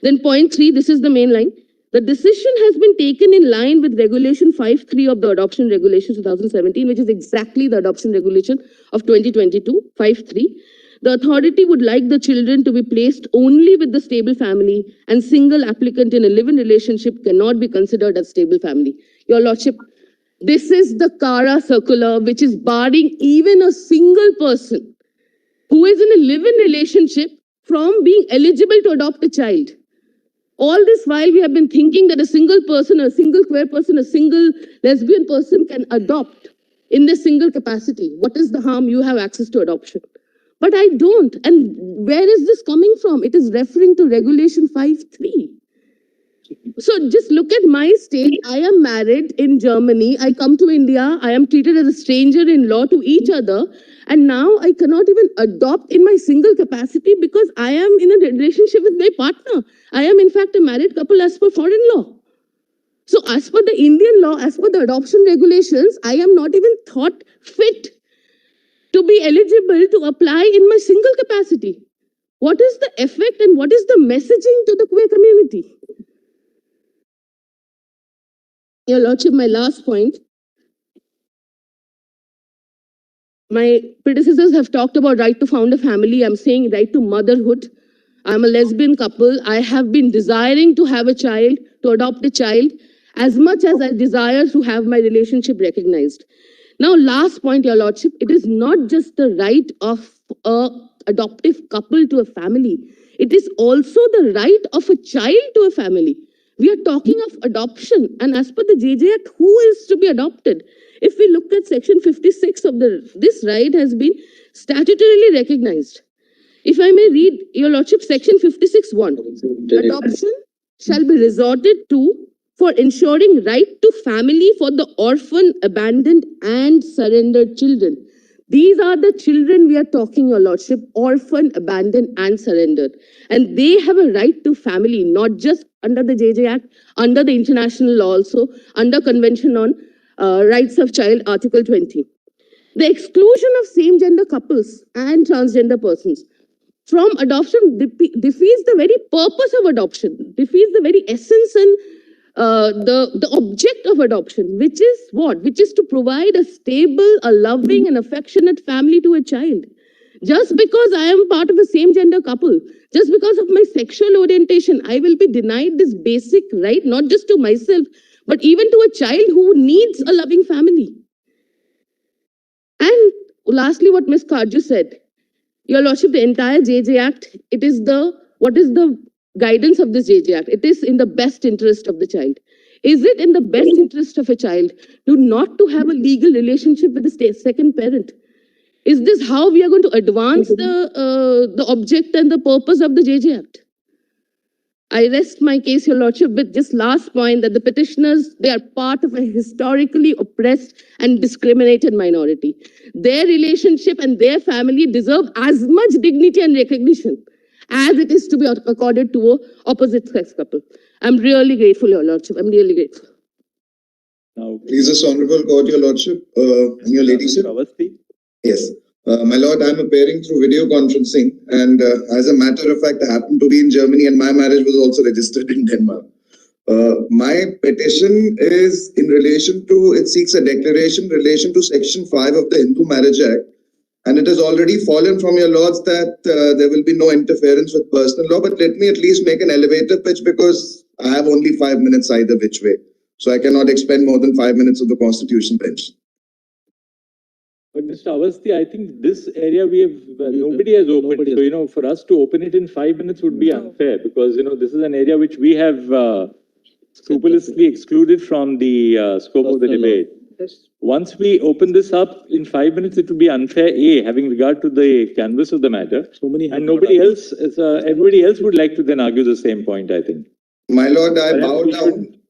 S10: Then point 3, this is the main line. The decision has been taken in line with Regulation 5.3 of the Adoption Regulation 2017, which is exactly the Adoption Regulation of 2022, 5.3. The authority would like the children to be placed only with the stable family, and single applicant in a live-in relationship cannot be considered as stable family. Your Lordship, this is the CARA circular, which is barring even a single person who is in a live-in relationship from being eligible to adopt a child. All this while we have been thinking that a single person, a single queer person, a single lesbian person can adopt in their single capacity. What is the harm? You have access to adoption. But I don't. And where is this coming from? It is referring to Regulation 5.3. So just look at my state. I am married in Germany. I come to India. I am treated as a stranger in law to each other. And now I cannot even adopt in my single capacity because I am in a relationship with my partner. I am in fact a married couple as per foreign law. So as per the Indian law, as per the adoption regulations, I am not even thought fit to be eligible to apply in my single capacity. What is the effect and what is the messaging to the queer community? Your Lordship, my last point. My predecessors have talked about right to found a family. I'm saying right to motherhood. I'm a lesbian couple. I have been desiring to have a child, to adopt a child, as much as I desire to have my relationship recognized. Now, last point, Your Lordship, it is not just the right of an adoptive couple to a family. It is also the right of a child to a family. We are talking of adoption, and as per the JJ Act, who is to be adopted? If we look at section 56 of this right has been statutorily recognized. If I may read, Your Lordship, section 56(1). Adoption shall be resorted to for ensuring right to family for the orphan, abandoned and surrendered children. These are the children we are talking, Your Lordship, orphan, abandoned and surrendered. And they have a right to family, not just under the JJ Act, under the international law also, under Convention on Rights of Child, Article 20. The exclusion of same-gender couples and transgender persons from adoption defeats the very purpose of adoption, defeats the very essence and the object of adoption, which is what? Which is to provide a stable, a loving and affectionate family to a child. Just because I am part of a same-gender couple, just because of my sexual orientation, I will be denied this basic right, not just to myself, but even to a child who needs a loving family. And lastly, what Ms. Karju said, Your Lordship, the entire JJ Act, it is what is the guidance of this JJ Act? It is in the best interest of the child. Is it in the best interest of a child not to have a legal relationship with the second parent? Is this how we are going to advance the object and the purpose of the JJ Act? I rest my case, Your Lordship, with just last point that the petitioners, they are part of a historically oppressed and discriminated minority. Their relationship and their family deserve as much dignity and recognition as it is to be accorded to an opposite sex couple. I'm really grateful, Your Lordship. I'm really grateful.
S9: Now,
S11: Please, this Honorable Court, Your Lordship, and Your Ladyship. Yes. My Lord, I'm appearing through video conferencing, and as a matter of fact, I happen to be in Germany, and my marriage was also registered in Denmark. My petition is in relation to, it seeks a declaration in relation to Section 5 of the Hindu Marriage Act, and it has already fallen from your lords that there will be no interference with personal law, but let me at least make an elevator pitch because I have only 5 minutes either which way. So I cannot expend more than 5 minutes of the Constitution bench.
S9: But Mr. Awasthi, I think this area we have, nobody has opened. So, for us to open it in 5 minutes would be unfair because, this is an area which we have scrupulously excluded from the scope of the debate. once we open this up in 5 minutes, it will be unfair, A, having regard to the canvas of the matter. And nobody else, everybody else would like to then argue the same point, I think.
S11: My lord, I
S9: Perhaps
S11: bow
S9: we
S11: down.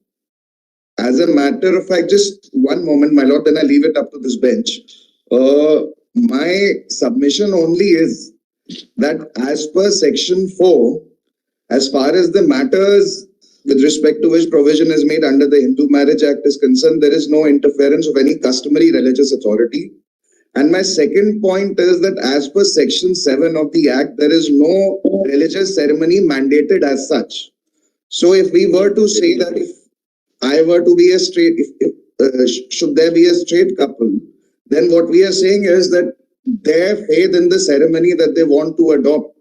S11: As a matter of fact, just one moment, my lord, then I leave it up to this bench. My submission only is that as per section 4, as far as the matters with respect to which provision is made under the Hindu Marriage Act is concerned, there is no interference of any customary religious authority. And my second point is that as per section 7 of the Act, there is no religious ceremony mandated as such. So if we were to say that if I were to be a straight, should there be a straight couple, then what we are saying is that their faith in the ceremony that they want to adopt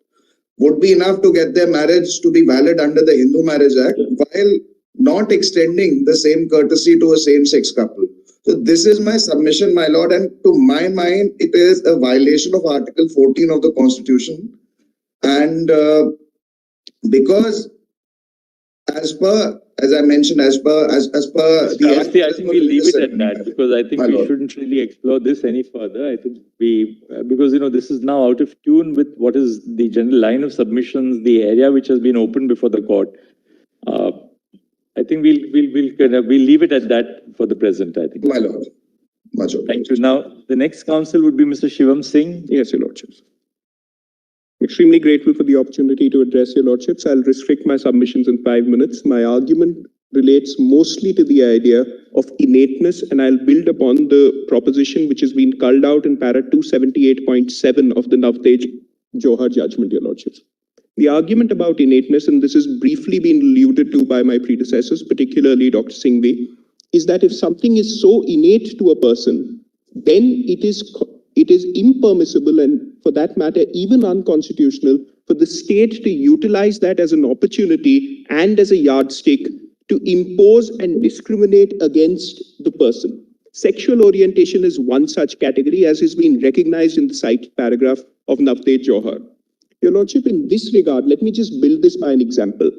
S11: would be enough to get their marriage to be valid under the Hindu Marriage Act, while not extending the same courtesy to a same-sex couple. So this is my submission, my lord, and to my mind, it is a violation of Article 14 of the Constitution. And because as I mentioned, as per the Act,
S9: I think we'll leave it at that, because I think we shouldn't really explore this any further. I think because this is now out of tune with what is the general line of submissions, the area which has been opened before the court. I think we'll leave it at that for the present, I think.
S11: My lord. Much
S9: Thank you. Now, the next counsel would be Mr. Shivam Singh.
S12: Yes, Your Lordships. Extremely grateful for the opportunity to address Your Lordships. I'll restrict my submissions in 5 minutes. My argument relates mostly to the idea of innateness, and I'll build upon the proposition which has been culled out in para 278.7 of the Navtej Johar judgment, Your Lordships. The argument about innateness, and this has briefly been alluded to by my predecessors, particularly Dr. Singhvi, is that if something is so innate to a person, then it is impermissible, and for that matter, even unconstitutional, for the state to utilize that as an opportunity and as a yardstick to impose and discriminate against the person. Sexual orientation is one such category, as has been recognized in the cited paragraph of Navtej Johar. Your Lordship, in this regard, let me just build this by an example.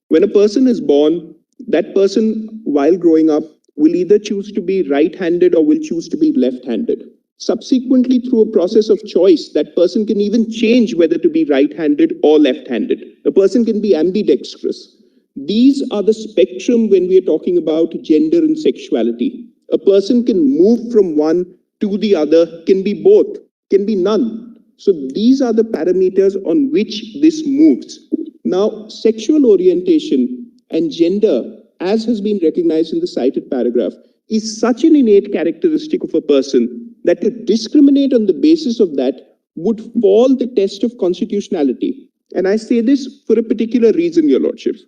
S12: When a person is born, that person, while growing up, will either choose to be right-handed or will choose to be left-handed. Subsequently, through a process of choice, that person can even change whether to be right-handed or left-handed. A person can be ambidextrous. These are the spectrum when we are talking about gender and sexuality. A person can move from one to the other, can be both, can be none. So these are the parameters on which this moves. Now, sexual orientation and gender, as has been recognized in the cited paragraph, is such an innate characteristic of a person that to discriminate on the basis of that would fall the test of constitutionality. And I say this for a particular reason, Your Lordships.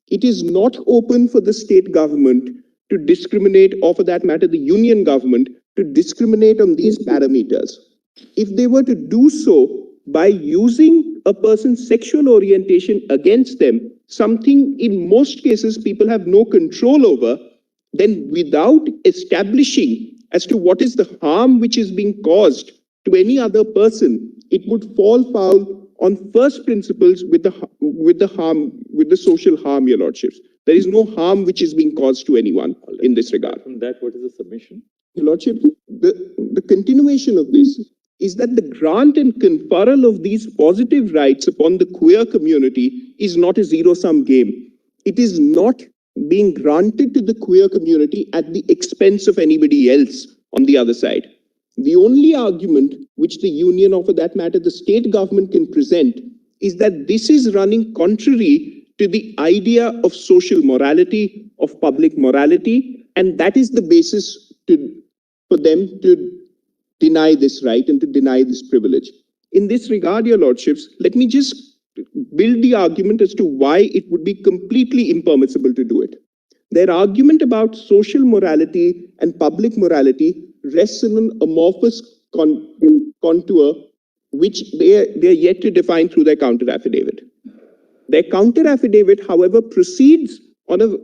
S12: It is not open for the state government to discriminate, or for that matter, the union government to discriminate on these parameters. If they were to do so by using a person's sexual orientation against them, something in most cases people have no control over, then without establishing as to what is the harm which is being caused to any other person, it would fall foul on first principles with the social harm, Your Lordships. There is no harm which is being caused to anyone in this regard.
S9: From that, what is the submission?
S12: Your Lordship, the continuation of this is that the grant and conferral of these positive rights upon the queer community is not a zero-sum game. It is not being granted to the queer community at the expense of anybody else on the other side. The only argument which the union, or for that matter the state government, can present is that this is running contrary to the idea of social morality, of public morality, and that is the basis for them to deny this right and to deny this privilege. In this regard, Your Lordships, let me just build the argument as to why it would be completely impermissible to do it. Their argument about social morality and public morality rests in an amorphous contour which they are yet to define through their counter affidavit. Their counter affidavit, however, proceeds on a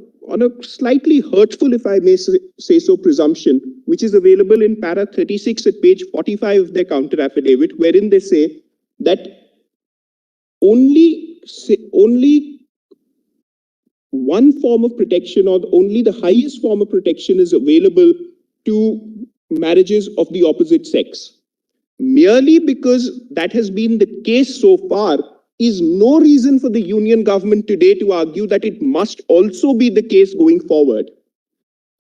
S12: slightly hurtful, if I may say so, presumption, which is available in para 36 at page 45 of their counter affidavit, wherein they say that only one form of protection, or only the highest form of protection, is available to marriages of the opposite sex. Merely because that has been the case so far is no reason for the union government today to argue that it must also be the case going forward.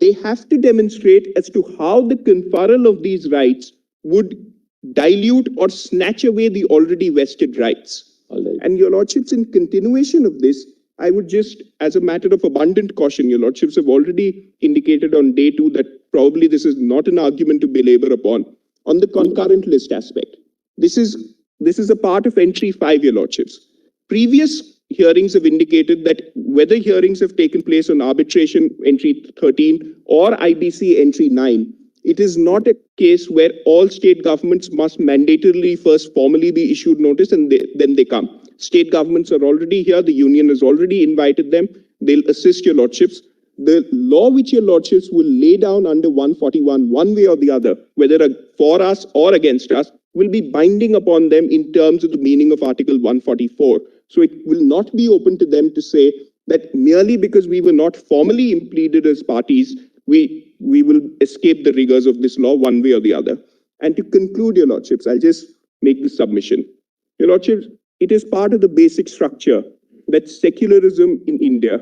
S12: They have to demonstrate as to how the conferral of these rights would dilute or snatch away the already vested rights. And your lordships, in continuation of this, I would just, as a matter of abundant caution, your lordships have already indicated on day 2 that probably this is not an argument to belabor upon. On the concurrent list aspect, this is a part of entry 5, your lordships. Previous hearings have indicated that whether hearings have taken place on arbitration entry 13 or IBC entry 9, it is not a case where all state governments must mandatorily first formally be issued notice and then they come. State governments are already here. The union has already invited them. They'll assist your lordships. The law which your lordships will lay down under 141, one way or the other, whether for us or against us, will be binding upon them in terms of the meaning of Article 144. So it will not be open to them to say that merely because we were not formally impleaded as parties, we will escape the rigors of this law one way or the other. And to conclude, your lordships, I'll just make this submission. Your lordships, it is part of the basic structure that secularism in India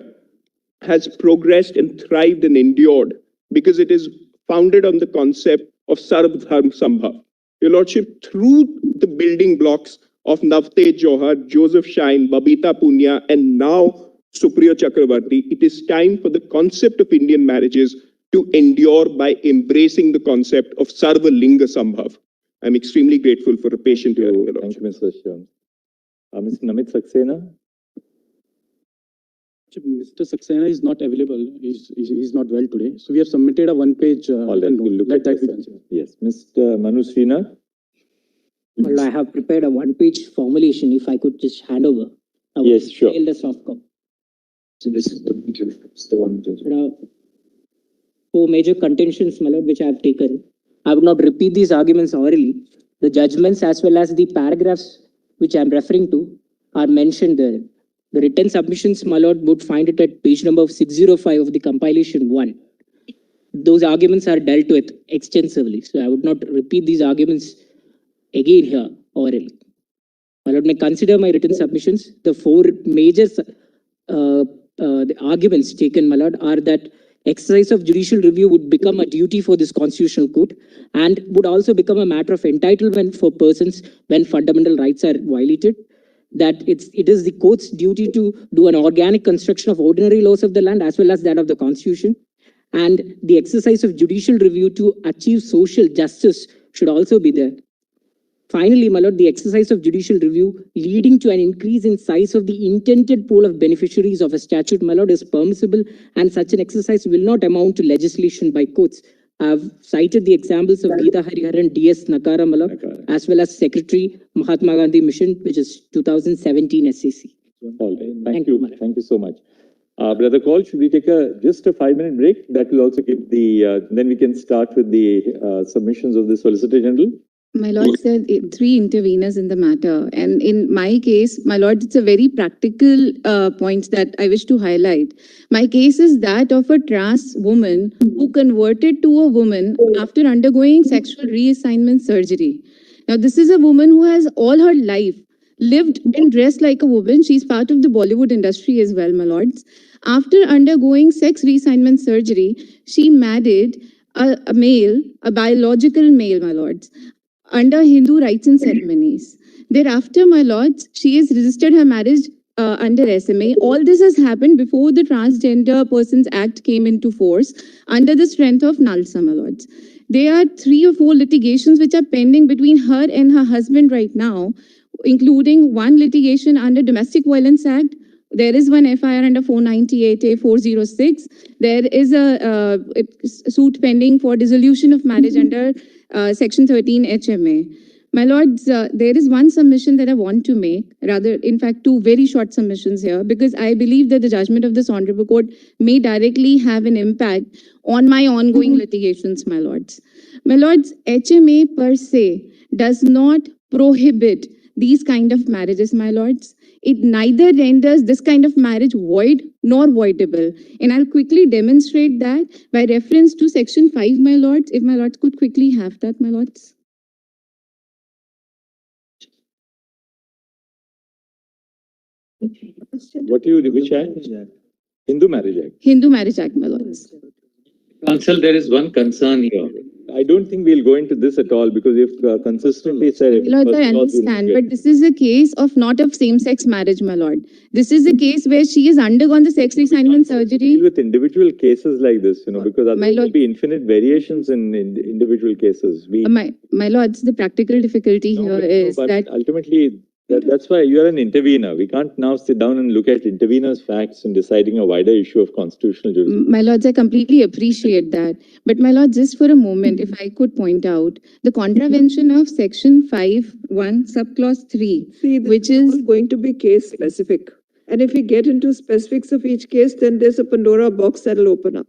S12: has progressed and thrived and endured because it is founded on the concept of Sarv Dharm Sambhav. Your lordship, through the building blocks of Navtej Johar, Joseph Shine, Babita Punya, and now Supriya Chakravarti, it is time for the concept of Indian marriages to endure by embracing the concept of Sarva Linga Sambhav. I'm extremely grateful for a patient hearing.
S9: Thank you, Mr. Shivam. Mr. Namit Saxena.
S13: Mr. Saxena is not available. He's not well today. So we have submitted a one-page.
S9: All right, we'll look at that. Yes, Mr. Manu Srinath.
S14: Well, I have prepared a one-page formulation. If I could just hand over.
S9: Yes, sure.
S14: The soft copy.
S5: So this is the one.
S14: There are 4 major contentions, my lord, which I have taken. I would not repeat these arguments orally. The judgments as well as the paragraphs which I am referring to are mentioned there. The written submissions, my lord, would find it at page number 605 of the compilation 1. Those arguments are dealt with extensively. So I would not repeat these arguments again here orally. My lord may consider my written submissions. The 4 major the arguments taken, my lord, are that exercise of judicial review would become a duty for this constitutional court and would also become a matter of entitlement for persons when fundamental rights are violated. That it is the court's duty to do an organic construction of ordinary laws of the land as well as that of the constitution. And the exercise of judicial review to achieve social justice should also be there. Finally, my lord, the exercise of judicial review leading to an increase in size of the intended pool of beneficiaries of a statute, my lord, is permissible, and such an exercise will not amount to legislation by courts. I've cited the examples of Geeta Hariharan, D.S. Nakara, my lord, as well as Secretary Mahatma Gandhi Mission, which is 2017 SAC.
S9: All right. Thank you. Thank you so much. Brother Call, should we take just a 5-minute break? That will also give the, then we can start with the submissions of the Solicitor General.
S15: My lord, there are 3 interveners in the matter. And in my case, my lord, it's a very practical point that I wish to highlight. My case is that of a trans woman who converted to a woman after undergoing sexual reassignment surgery. Now, this is a woman who has all her life lived and dressed like a woman. She's part of the Bollywood industry as well, my lords. After undergoing sex reassignment surgery, she married a male, a biological male, my lords, under Hindu rites and ceremonies. Thereafter, my lords, she has registered her marriage under SMA. All this has happened before the Transgender Persons Act came into force under the strength of NALSA, my lords. There are 3 or 4 litigations which are pending between her and her husband right now, including one litigation under Domestic Violence Act. There is one FIR under 498A 406. There is a suit pending for dissolution of marriage under Section 13 HMA. My lords, there is one submission that I want to make, rather, in fact, 2 very short submissions here, because I believe that the judgment of this Honorable Court may directly have an impact on my ongoing litigations, my lords. My lords, HMA per se does not prohibit these kind of marriages, my lords. it neither renders this kind of marriage void nor voidable. And I'll quickly demonstrate that by reference to section 5, my lords. If my lords could quickly have that, my lords.
S9: What do you, which act? Hindu Marriage Act.
S15: Hindu Marriage Act, my lords.
S7: Counsel, there is one concern here.
S9: I don't think we'll go into this at all because if consistently said.
S15: My lord, I understand, but this is a case of not of same-sex marriage, my lord. This is a case where she has undergone the sex reassignment surgery.
S9: Deal with individual cases like this, you know, because
S15: My
S9: there will
S15: lord-
S9: be infinite variations in individual cases. We
S15: My lords, the practical difficulty here is
S9: but
S15: that
S9: ultimately, that's why you are an intervener. We can't now sit down and look at interveners' facts and deciding a wider issue of constitutional jurisdiction.
S15: My lords, I completely appreciate that. But my lord, just for a moment, if I could point out the contravention of section 5(1) subclause 3,
S6: See, this
S15: which
S6: is
S15: is
S6: all going to be case specific. And if we get into specifics of each case, then there's a Pandora box that'll open up.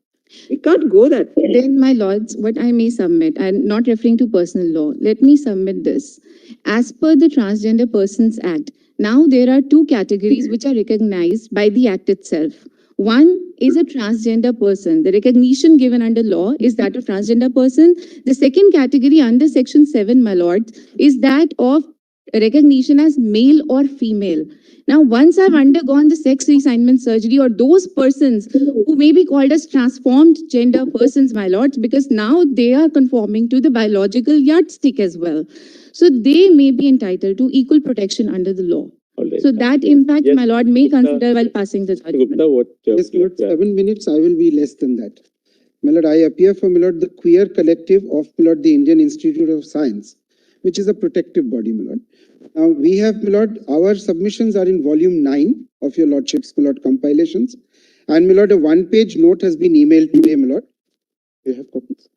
S6: We can't go that way.
S15: then, my lords, what I may submit, I'm not referring to personal law. Let me submit this. As per the Transgender Persons Act, now there are two categories which are recognized by the Act itself. One is a transgender person. The recognition given under law is that of transgender person. The second category under section 7, my lords, is that of recognition as male or female. Now, once I've undergone the sex reassignment surgery, or those persons who may be called as transformed gender persons, my lords, because now they are conforming to the biological yardstick as well. So they may be entitled to equal protection under the law.
S9: All right.
S15: So that impact,
S9: Yes,
S15: my lord, may
S9: Gupta.
S15: consider while passing the judgment.
S9: Gupta, what?
S16: Yes, my lord, 7 minutes, I will be less than that. My lord, I appear for, my lord, the queer collective of, my lord, the Indian Institute of Science, which is a protective body, my lord. Now, we have, my lord, our submissions are in volume 9 of your lordship's, my lord, compilations. And, my lord, a one-page note has been emailed today, my lord. You have copies?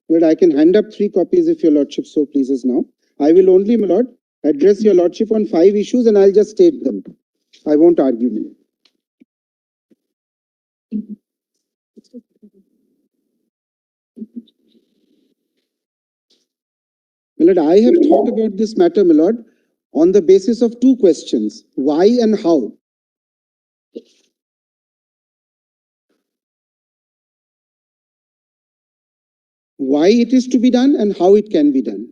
S16: My lord, I can hand up 3 copies if your lordship so pleases now. I will only, my lord, address your lordship on 5 issues and I'll just state them. I won't argue, my lord. My lord, I have thought about this matter, my lord, on the basis of 2 questions: why and how. Why it is to be done and how it can be done.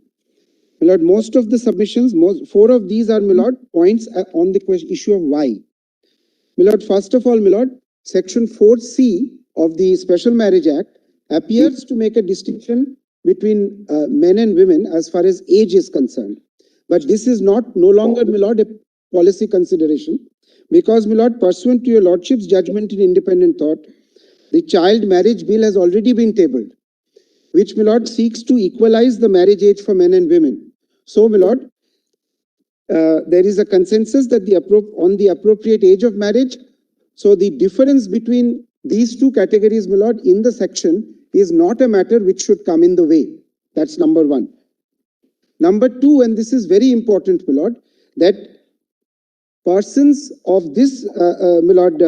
S16: My lord, most of the submissions, 4 of these are, my lord, points on the issue of why. My lord, first of all, my lord, section 4C of the Special Marriage Act appears to make a distinction between men and women as far as age is concerned. But this is no longer, my lord, a policy consideration, because, my lord, pursuant to your lordship's judgment in independent thought, the Child Marriage Bill has already been tabled, which, my lord, seeks to equalize the marriage age for men and women. So, my lord, there is a consensus that on the appropriate age of marriage. So the difference between these 2 categories, my lord, in the section is not a matter which should come in the way. That's number 1. Number 2, and this is very important, my lord, that persons of this, my lord,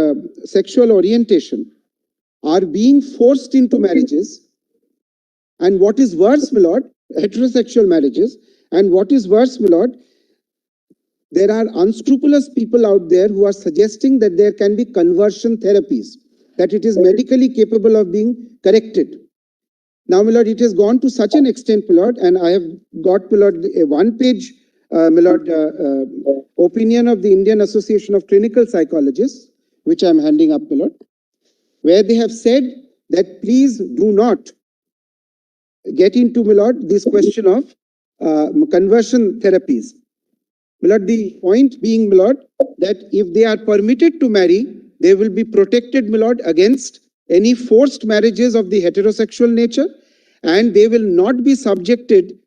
S16: sexual orientation are being forced into marriages. And what is worse, my lord, heterosexual marriages. And what is worse, my lord, there are unscrupulous people out there who are suggesting that there can be conversion therapies, that it is medically capable of being corrected. Now, my lord, it has gone to such an extent, my lord, and I have got, my lord, a 1-page, my lord, opinion of the Indian Association of Clinical Psychologists, which I am handing up, my lord, where they have said that please do not get into, my lord, this question of conversion therapies. My lord, the point being, my lord, that if they are permitted to marry, they will be protected, my lord, against any forced marriages of the heterosexual nature, and they will not be subjected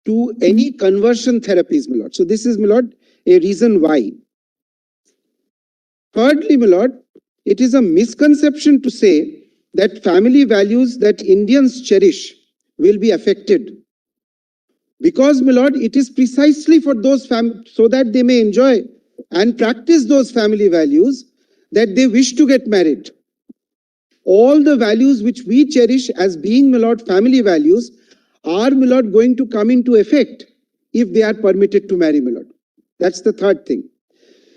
S16: to any conversion therapies, my lord. So this is, my lord, a reason why. Thirdly, my lord, it is a misconception to say that family values that Indians cherish will be affected. Because, my lord, it is precisely for those so that they may enjoy and practice those family values that they wish to get married. All the values which we cherish as being, my lord, family values are, my lord, going to come into effect if they are permitted to marry, my lord. That's the third thing.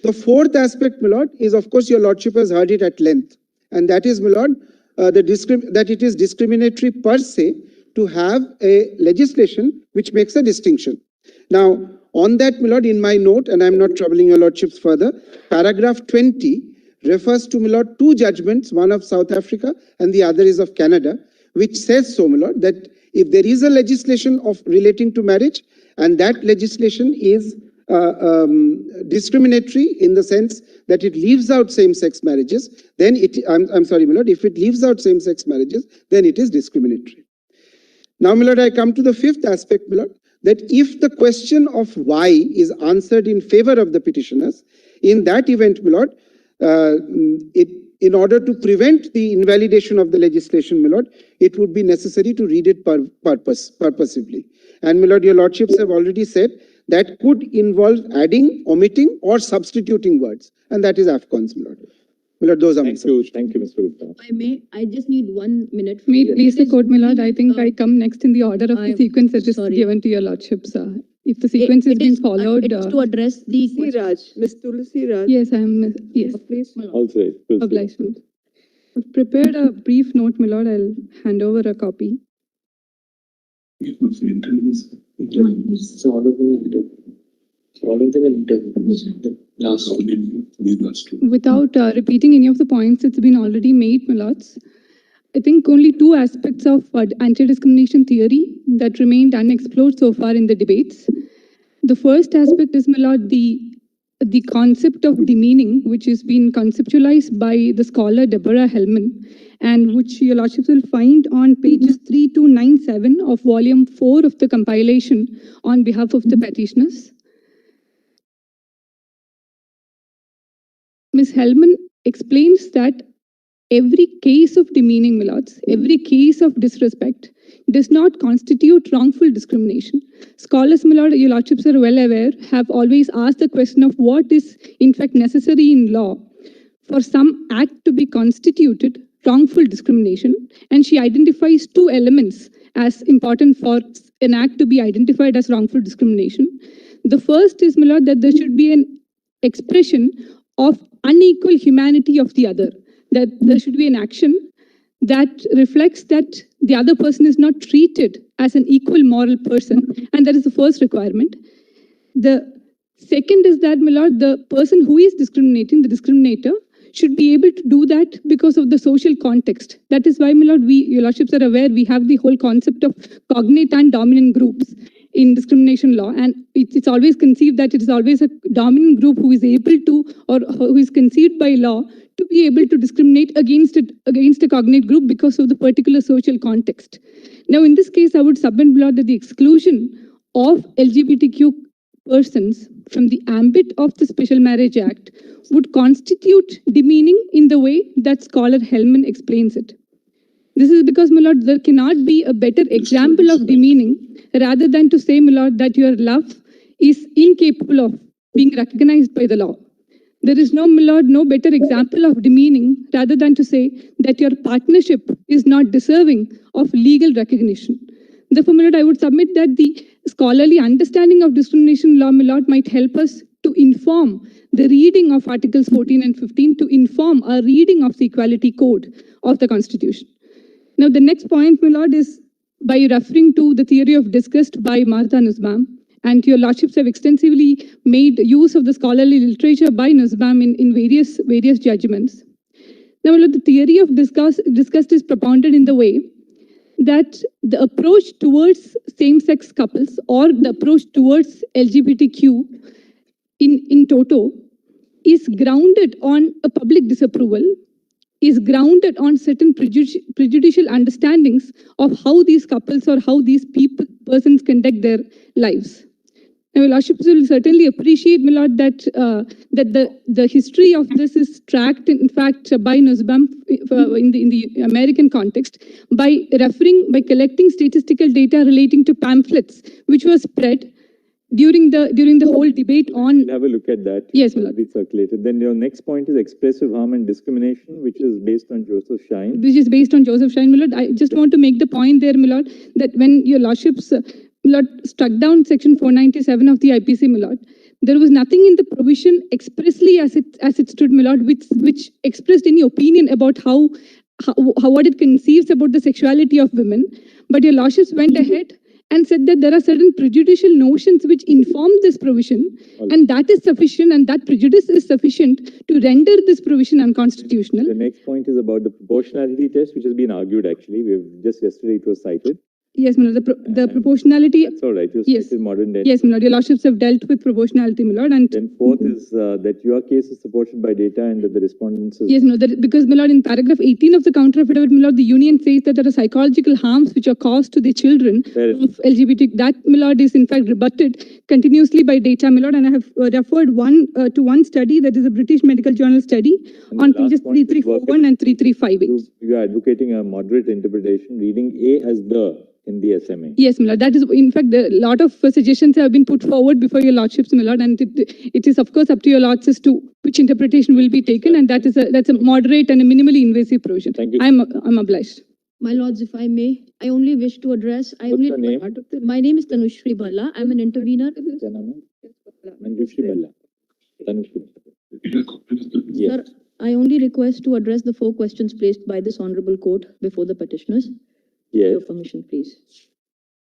S16: The fourth aspect, my lord, is of course your lordship has heard it at length, and that is, my lord, that it is discriminatory per se to have a legislation which makes a distinction. Now, on that, my lord, in my note, and I'm not troubling your lordships further, paragraph 20 refers to, my lord, two judgments, one of South Africa and the other is of Canada, which says so, my lord, that if there is a legislation of relating to marriage and that legislation is discriminatory in the sense that it leaves out same-sex marriages, then I'm sorry, my lord, if it leaves out same-sex marriages, then it is discriminatory. Now, my lord, I come to the fifth aspect, my lord, that if the question of why is answered in favor of the petitioners, in that event, my lord, in order to prevent the invalidation of the legislation, my lord, it would be necessary to read it purposively. And my lord, your lordships have already said that could involve adding, omitting, or substituting words, and that is AFCON's, my lord. My lord, those are my
S9: Thank you, Mr. Gupta.
S4: I just need 1 minute.
S17: May it please the court, my lord, I think I come next in the order of the sequence that is given to your lordships. If the sequence is being followed.
S4: It's to address the
S6: Tulsi Raj, Ms. Tulsi Raj.
S17: Yes, I am, yes.
S6: Please.
S9: Also,
S17: Obligement. I've prepared a brief note, my lord. I'll hand over a copy. Without repeating any of the points that's been already made, my lords, I think only two aspects of anti-discrimination theory that remained unexplored so far in the debates. The first aspect is, my lord, the concept of demeaning, which has been conceptualized by the scholar Deborah Hellman, and which your lordships will find on pages 3297 of volume 4 of the compilation on behalf of the petitioners. Ms. Hellman explains that every case of demeaning, my lords, every case of disrespect does not constitute wrongful discrimination. Scholars, my lord, your lordships are well aware, have always asked the question of what is in fact necessary in law for some act to be constituted wrongful discrimination. And she identifies two elements as important for an act to be identified as wrongful discrimination. The first is, my lord, that there should be an expression of unequal humanity of the other, that there should be an action that reflects that the other person is not treated as an equal moral person, and that is the first requirement. The second is that, my lord, the person who is discriminating, the discriminator, should be able to do that because of the social context. That is why, my lord, your lordships are aware, we have the whole concept of cognate and dominant groups in discrimination law, and it's always conceived that it is always a dominant group who is able to, or who is conceived by law to be able to discriminate against a cognate group because of the particular social context. Now, in this case, I would submit, my lord, that the exclusion of LGBTQ persons from the ambit of the Special Marriage Act would constitute demeaning in the way that scholar Hellman explains it. This is because, my lord, there cannot be a better example of demeaning rather than to say, my lord, that your love is incapable of being recognized by the law. There is no, my lord, no better example of demeaning rather than to say that your partnership is not deserving of legal recognition. Therefore, my lord, I would submit that the scholarly understanding of discrimination law, my lord, might help us to inform the reading of Articles 14 and 15, to inform our reading of the Equality Code of the Constitution. Now, the next point, my lord, is by referring to the theory of disgust by Martha Nussbaum, and your lordships have extensively made use of the scholarly literature by Nussbaum in various judgments. Now, my lord, the theory of disgust is propounded in the way that the approach towards same-sex couples or the approach towards LGBTQ in toto is grounded on a public disapproval, is grounded on certain prejudicial understandings of how these couples or how these persons conduct their lives. Now, lordships will certainly appreciate, my lord, that the history of this is tracked, in fact, by Nussbaum in the American context by collecting statistical data relating to pamphlets which were spread during the whole debate on.
S9: We'll have a look at that.
S17: Yes, my lord.
S9: Be circulated. Then your next point is expressive harm and discrimination, which is based on Joseph Shine.
S17: Which is based on Joseph Shine, my lord. I just want to make the point there, my lord, that when your lordships, my lord, struck down section 497 of the IPC, my lord, there was nothing in the provision expressly as it stood, my lord, which expressed any opinion about how what it conceives about the sexuality of women. But your lordships went ahead and said that there are certain prejudicial notions which inform this provision, and that is sufficient, and that prejudice is sufficient to render this provision unconstitutional.
S9: The next point is about the proportionality test, which has been argued actually. Yesterday it was cited.
S17: Yes, my lord, the proportionality.
S9: That's all right. You
S17: Yes.
S9: cited modern day.
S17: Yes, my lord, your lordships have dealt with proportionality, my lord, and
S9: Then fourth is that your case is supported by data and that the respondents is.
S17: yes, no, because, my lord, in paragraph 18 of the counter affidavit, my lord, the union says that there are psychological harms which are caused to the children of LGBT. That, my lord, is in fact rebutted continuously by data, my lord, and I have referred to one study, that is a British Medical Journal study on pages 3341 and 3358.
S9: You are advocating a moderate interpretation, reading A as the in the SMA.
S17: Yes, my lord. That is, in fact, a lot of suggestions have been put forward before your lordships, my lord, and it is, of course, up to your lordships to which interpretation will be taken, and that's a moderate and a minimally invasive provision.
S9: Thank you.
S17: I'm obliged.
S6: My lords, if I may, I only wish to address.
S9: What's your name?
S6: My name is Tanushri Balla. I'm an intervener.
S9: Manjushri Balla. Tanushri. Yes.
S6: Sir, I only request to address the 4 questions placed by this honorable court before the petitioners.
S9: Yes.
S6: Your permission, please.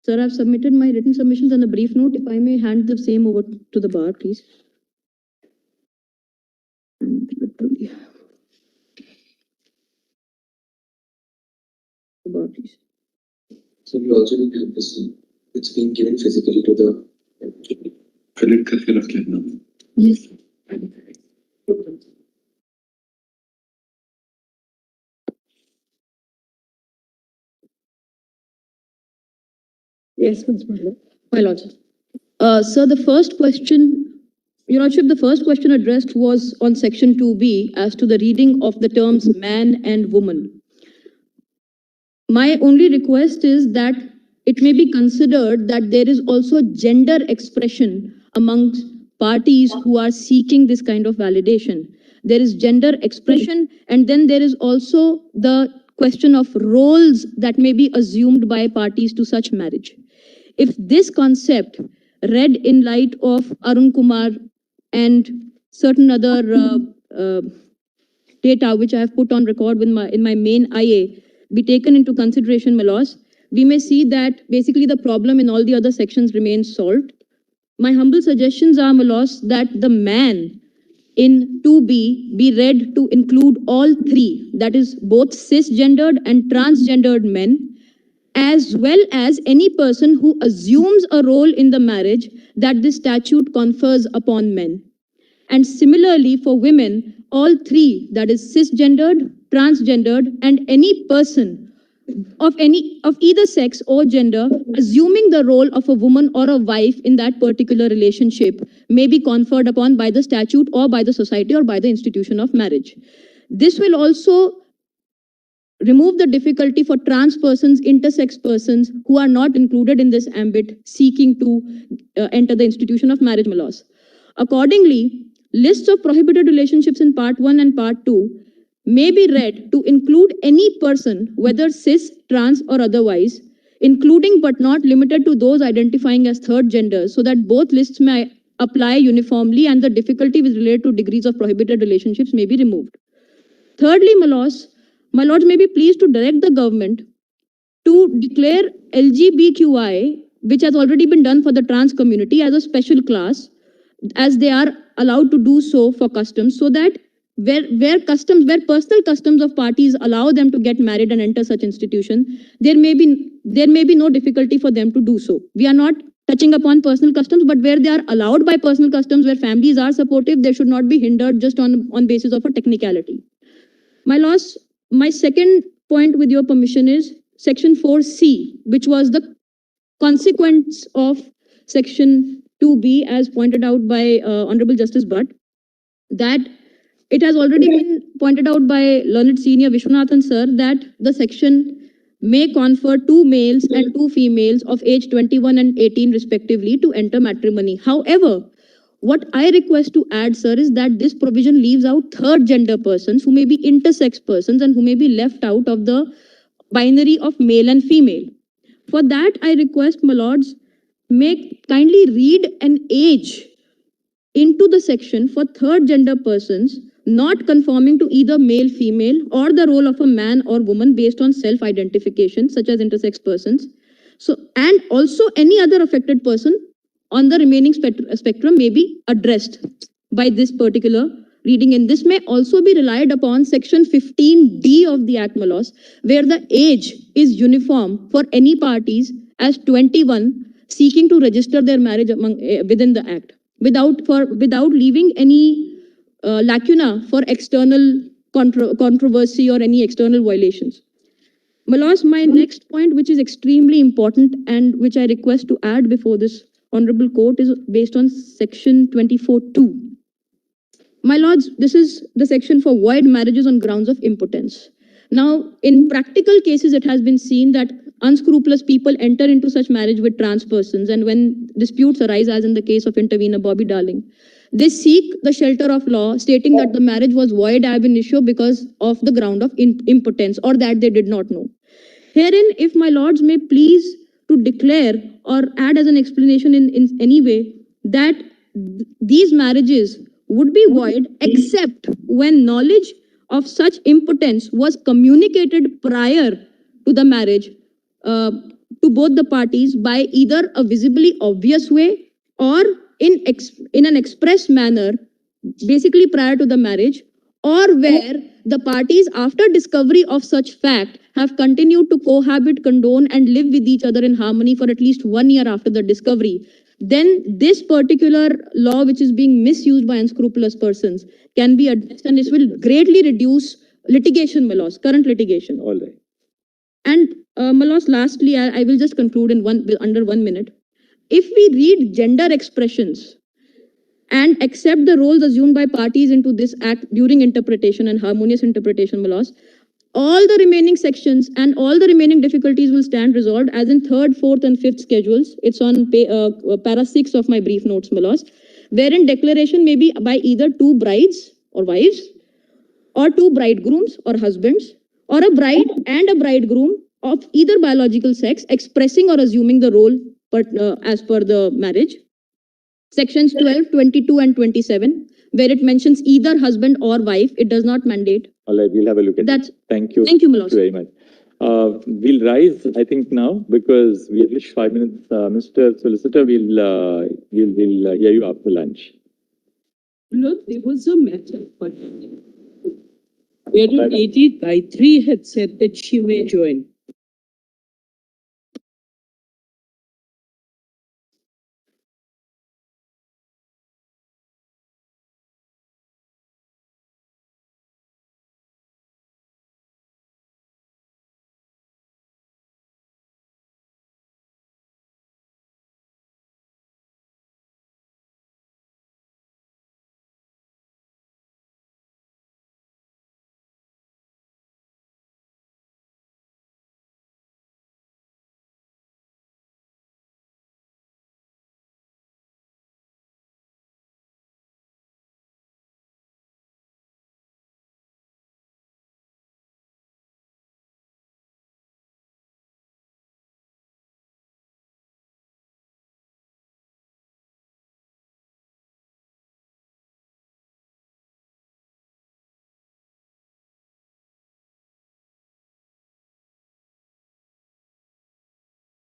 S6: Sir, I've submitted my written submissions and a brief note. If I may hand the same over to the bar, please. The bar, please.
S5: So we also need to emphasize it's being given physically to the.
S6: Yes. Yes, my lord. Sir, the first question, your lordship, the first question addressed was on section 2B as to the reading of the terms man and woman. My only request is that it may be considered that there is also gender expression amongst parties who are seeking this kind of validation. There is gender expression, and then there is also the question of roles that may be assumed by parties to such marriage. If this concept, read in light of Arun Kumar and certain other data which I have put on record in my main IA, be taken into consideration, my lords, we may see that basically the problem in all the other sections remains solved. My humble suggestions are, my lords, that the man in 2B be read to include all 3, that is both cisgendered and transgendered men, as well as any person who assumes a role in the marriage that this statute confers upon men. And similarly for women, all 3, that is cisgendered, transgendered, and any person of either sex or gender assuming the role of a woman or a wife in that particular relationship may be conferred upon by the statute or by the society or by the institution of marriage. This will also remove the difficulty for trans persons, intersex persons who are not included in this ambit seeking to enter the institution of marriage, my lords. Accordingly, lists of prohibited relationships in part 1 and part 2 may be read to include any person, whether cis, trans, or otherwise, including but not limited to those identifying as third genders, so that both lists may apply uniformly and the difficulty with related to degrees of prohibited relationships may be removed. Thirdly, my lords may be pleased to direct the government to declare LGBTQI, which has already been done for the trans community, as a special class, as they are allowed to do so for customs, so that where personal customs of parties allow them to get married and enter such institution, there may be no difficulty for them to do so. We are not touching upon personal customs, but where they are allowed by personal customs, where families are supportive, they should not be hindered just on basis of a technicality. My lords, my second point, with your permission, is section 4C, which was the consequence of section 2B, as pointed out by Honorable Justice Bhatt, that it has already been pointed out by learned senior Vishwanathan sir that the section may confer 2 males and 2 females of age 21 and 18 respectively to enter matrimony. However, what I request to add, sir, is that this provision leaves out third gender persons who may be intersex persons and who may be left out of the binary of male and female. For that, I request, my lords, may kindly read an age into the section for third gender persons not conforming to either male, female, or the role of a man or woman based on self-identification, such as intersex persons. So, and also any other affected person on the remaining spectrum may be addressed by this particular reading. And this may also be relied upon section 15D of the Act, my laws, where the age is uniform for any parties as 21 seeking to register their marriage among within the Act, without leaving any lacuna for external controversy or any external violations. My laws, my next point, which is extremely important and which I request to add before this Honorable Court, is based on section 24(2). My lords, this is the section for void marriages on grounds of impotence. Now, in practical cases, it has been seen that unscrupulous people enter into such marriage with trans persons, and when disputes arise, as in the case of intervener Bobby Darling, they seek the shelter of law, stating that the marriage was void ab initio because of the ground of impotence, or that they did not know. Herein, if my lords may please to declare or add as an explanation in any way that these marriages would be void except when knowledge of such impotence was communicated prior to the marriage to both the parties by either a visibly obvious way or in an express manner, basically prior to the marriage, or where the parties, after discovery of such fact, have continued to cohabit, condone, and live with each other in harmony for at least 1 year after the discovery, then this particular law, which is being misused by unscrupulous persons, can be addressed, and this will greatly reduce litigation, my laws, current litigation.
S9: All right.
S6: And my laws, lastly, I will just conclude in under 1 minute. If we read gender expressions and accept the roles assumed by parties into this act during interpretation and harmonious interpretation, my laws, all the remaining sections and all the remaining difficulties will stand resolved, as in 3rd, 4th, and 5th schedules. It's on para 6 of my brief notes, my laws, wherein declaration may be by either 2 brides or wives, or 2 bridegrooms or husbands, or a bride and a bridegroom of either biological sex expressing or assuming the role as per the marriage. Sections 12, 22, and 27, where it mentions either husband or wife, it does not mandate.
S9: All right, we'll have a look at
S6: That's,
S9: it. Thank you.
S6: Thank you, my lords.
S9: Very much. We'll rise, I think, now, because we have reached 5 minutes. Mr. Solicitor, we'll hear you after lunch.
S18: Look, there was a matter, but wherein A.D. Gayatri had said that she may join.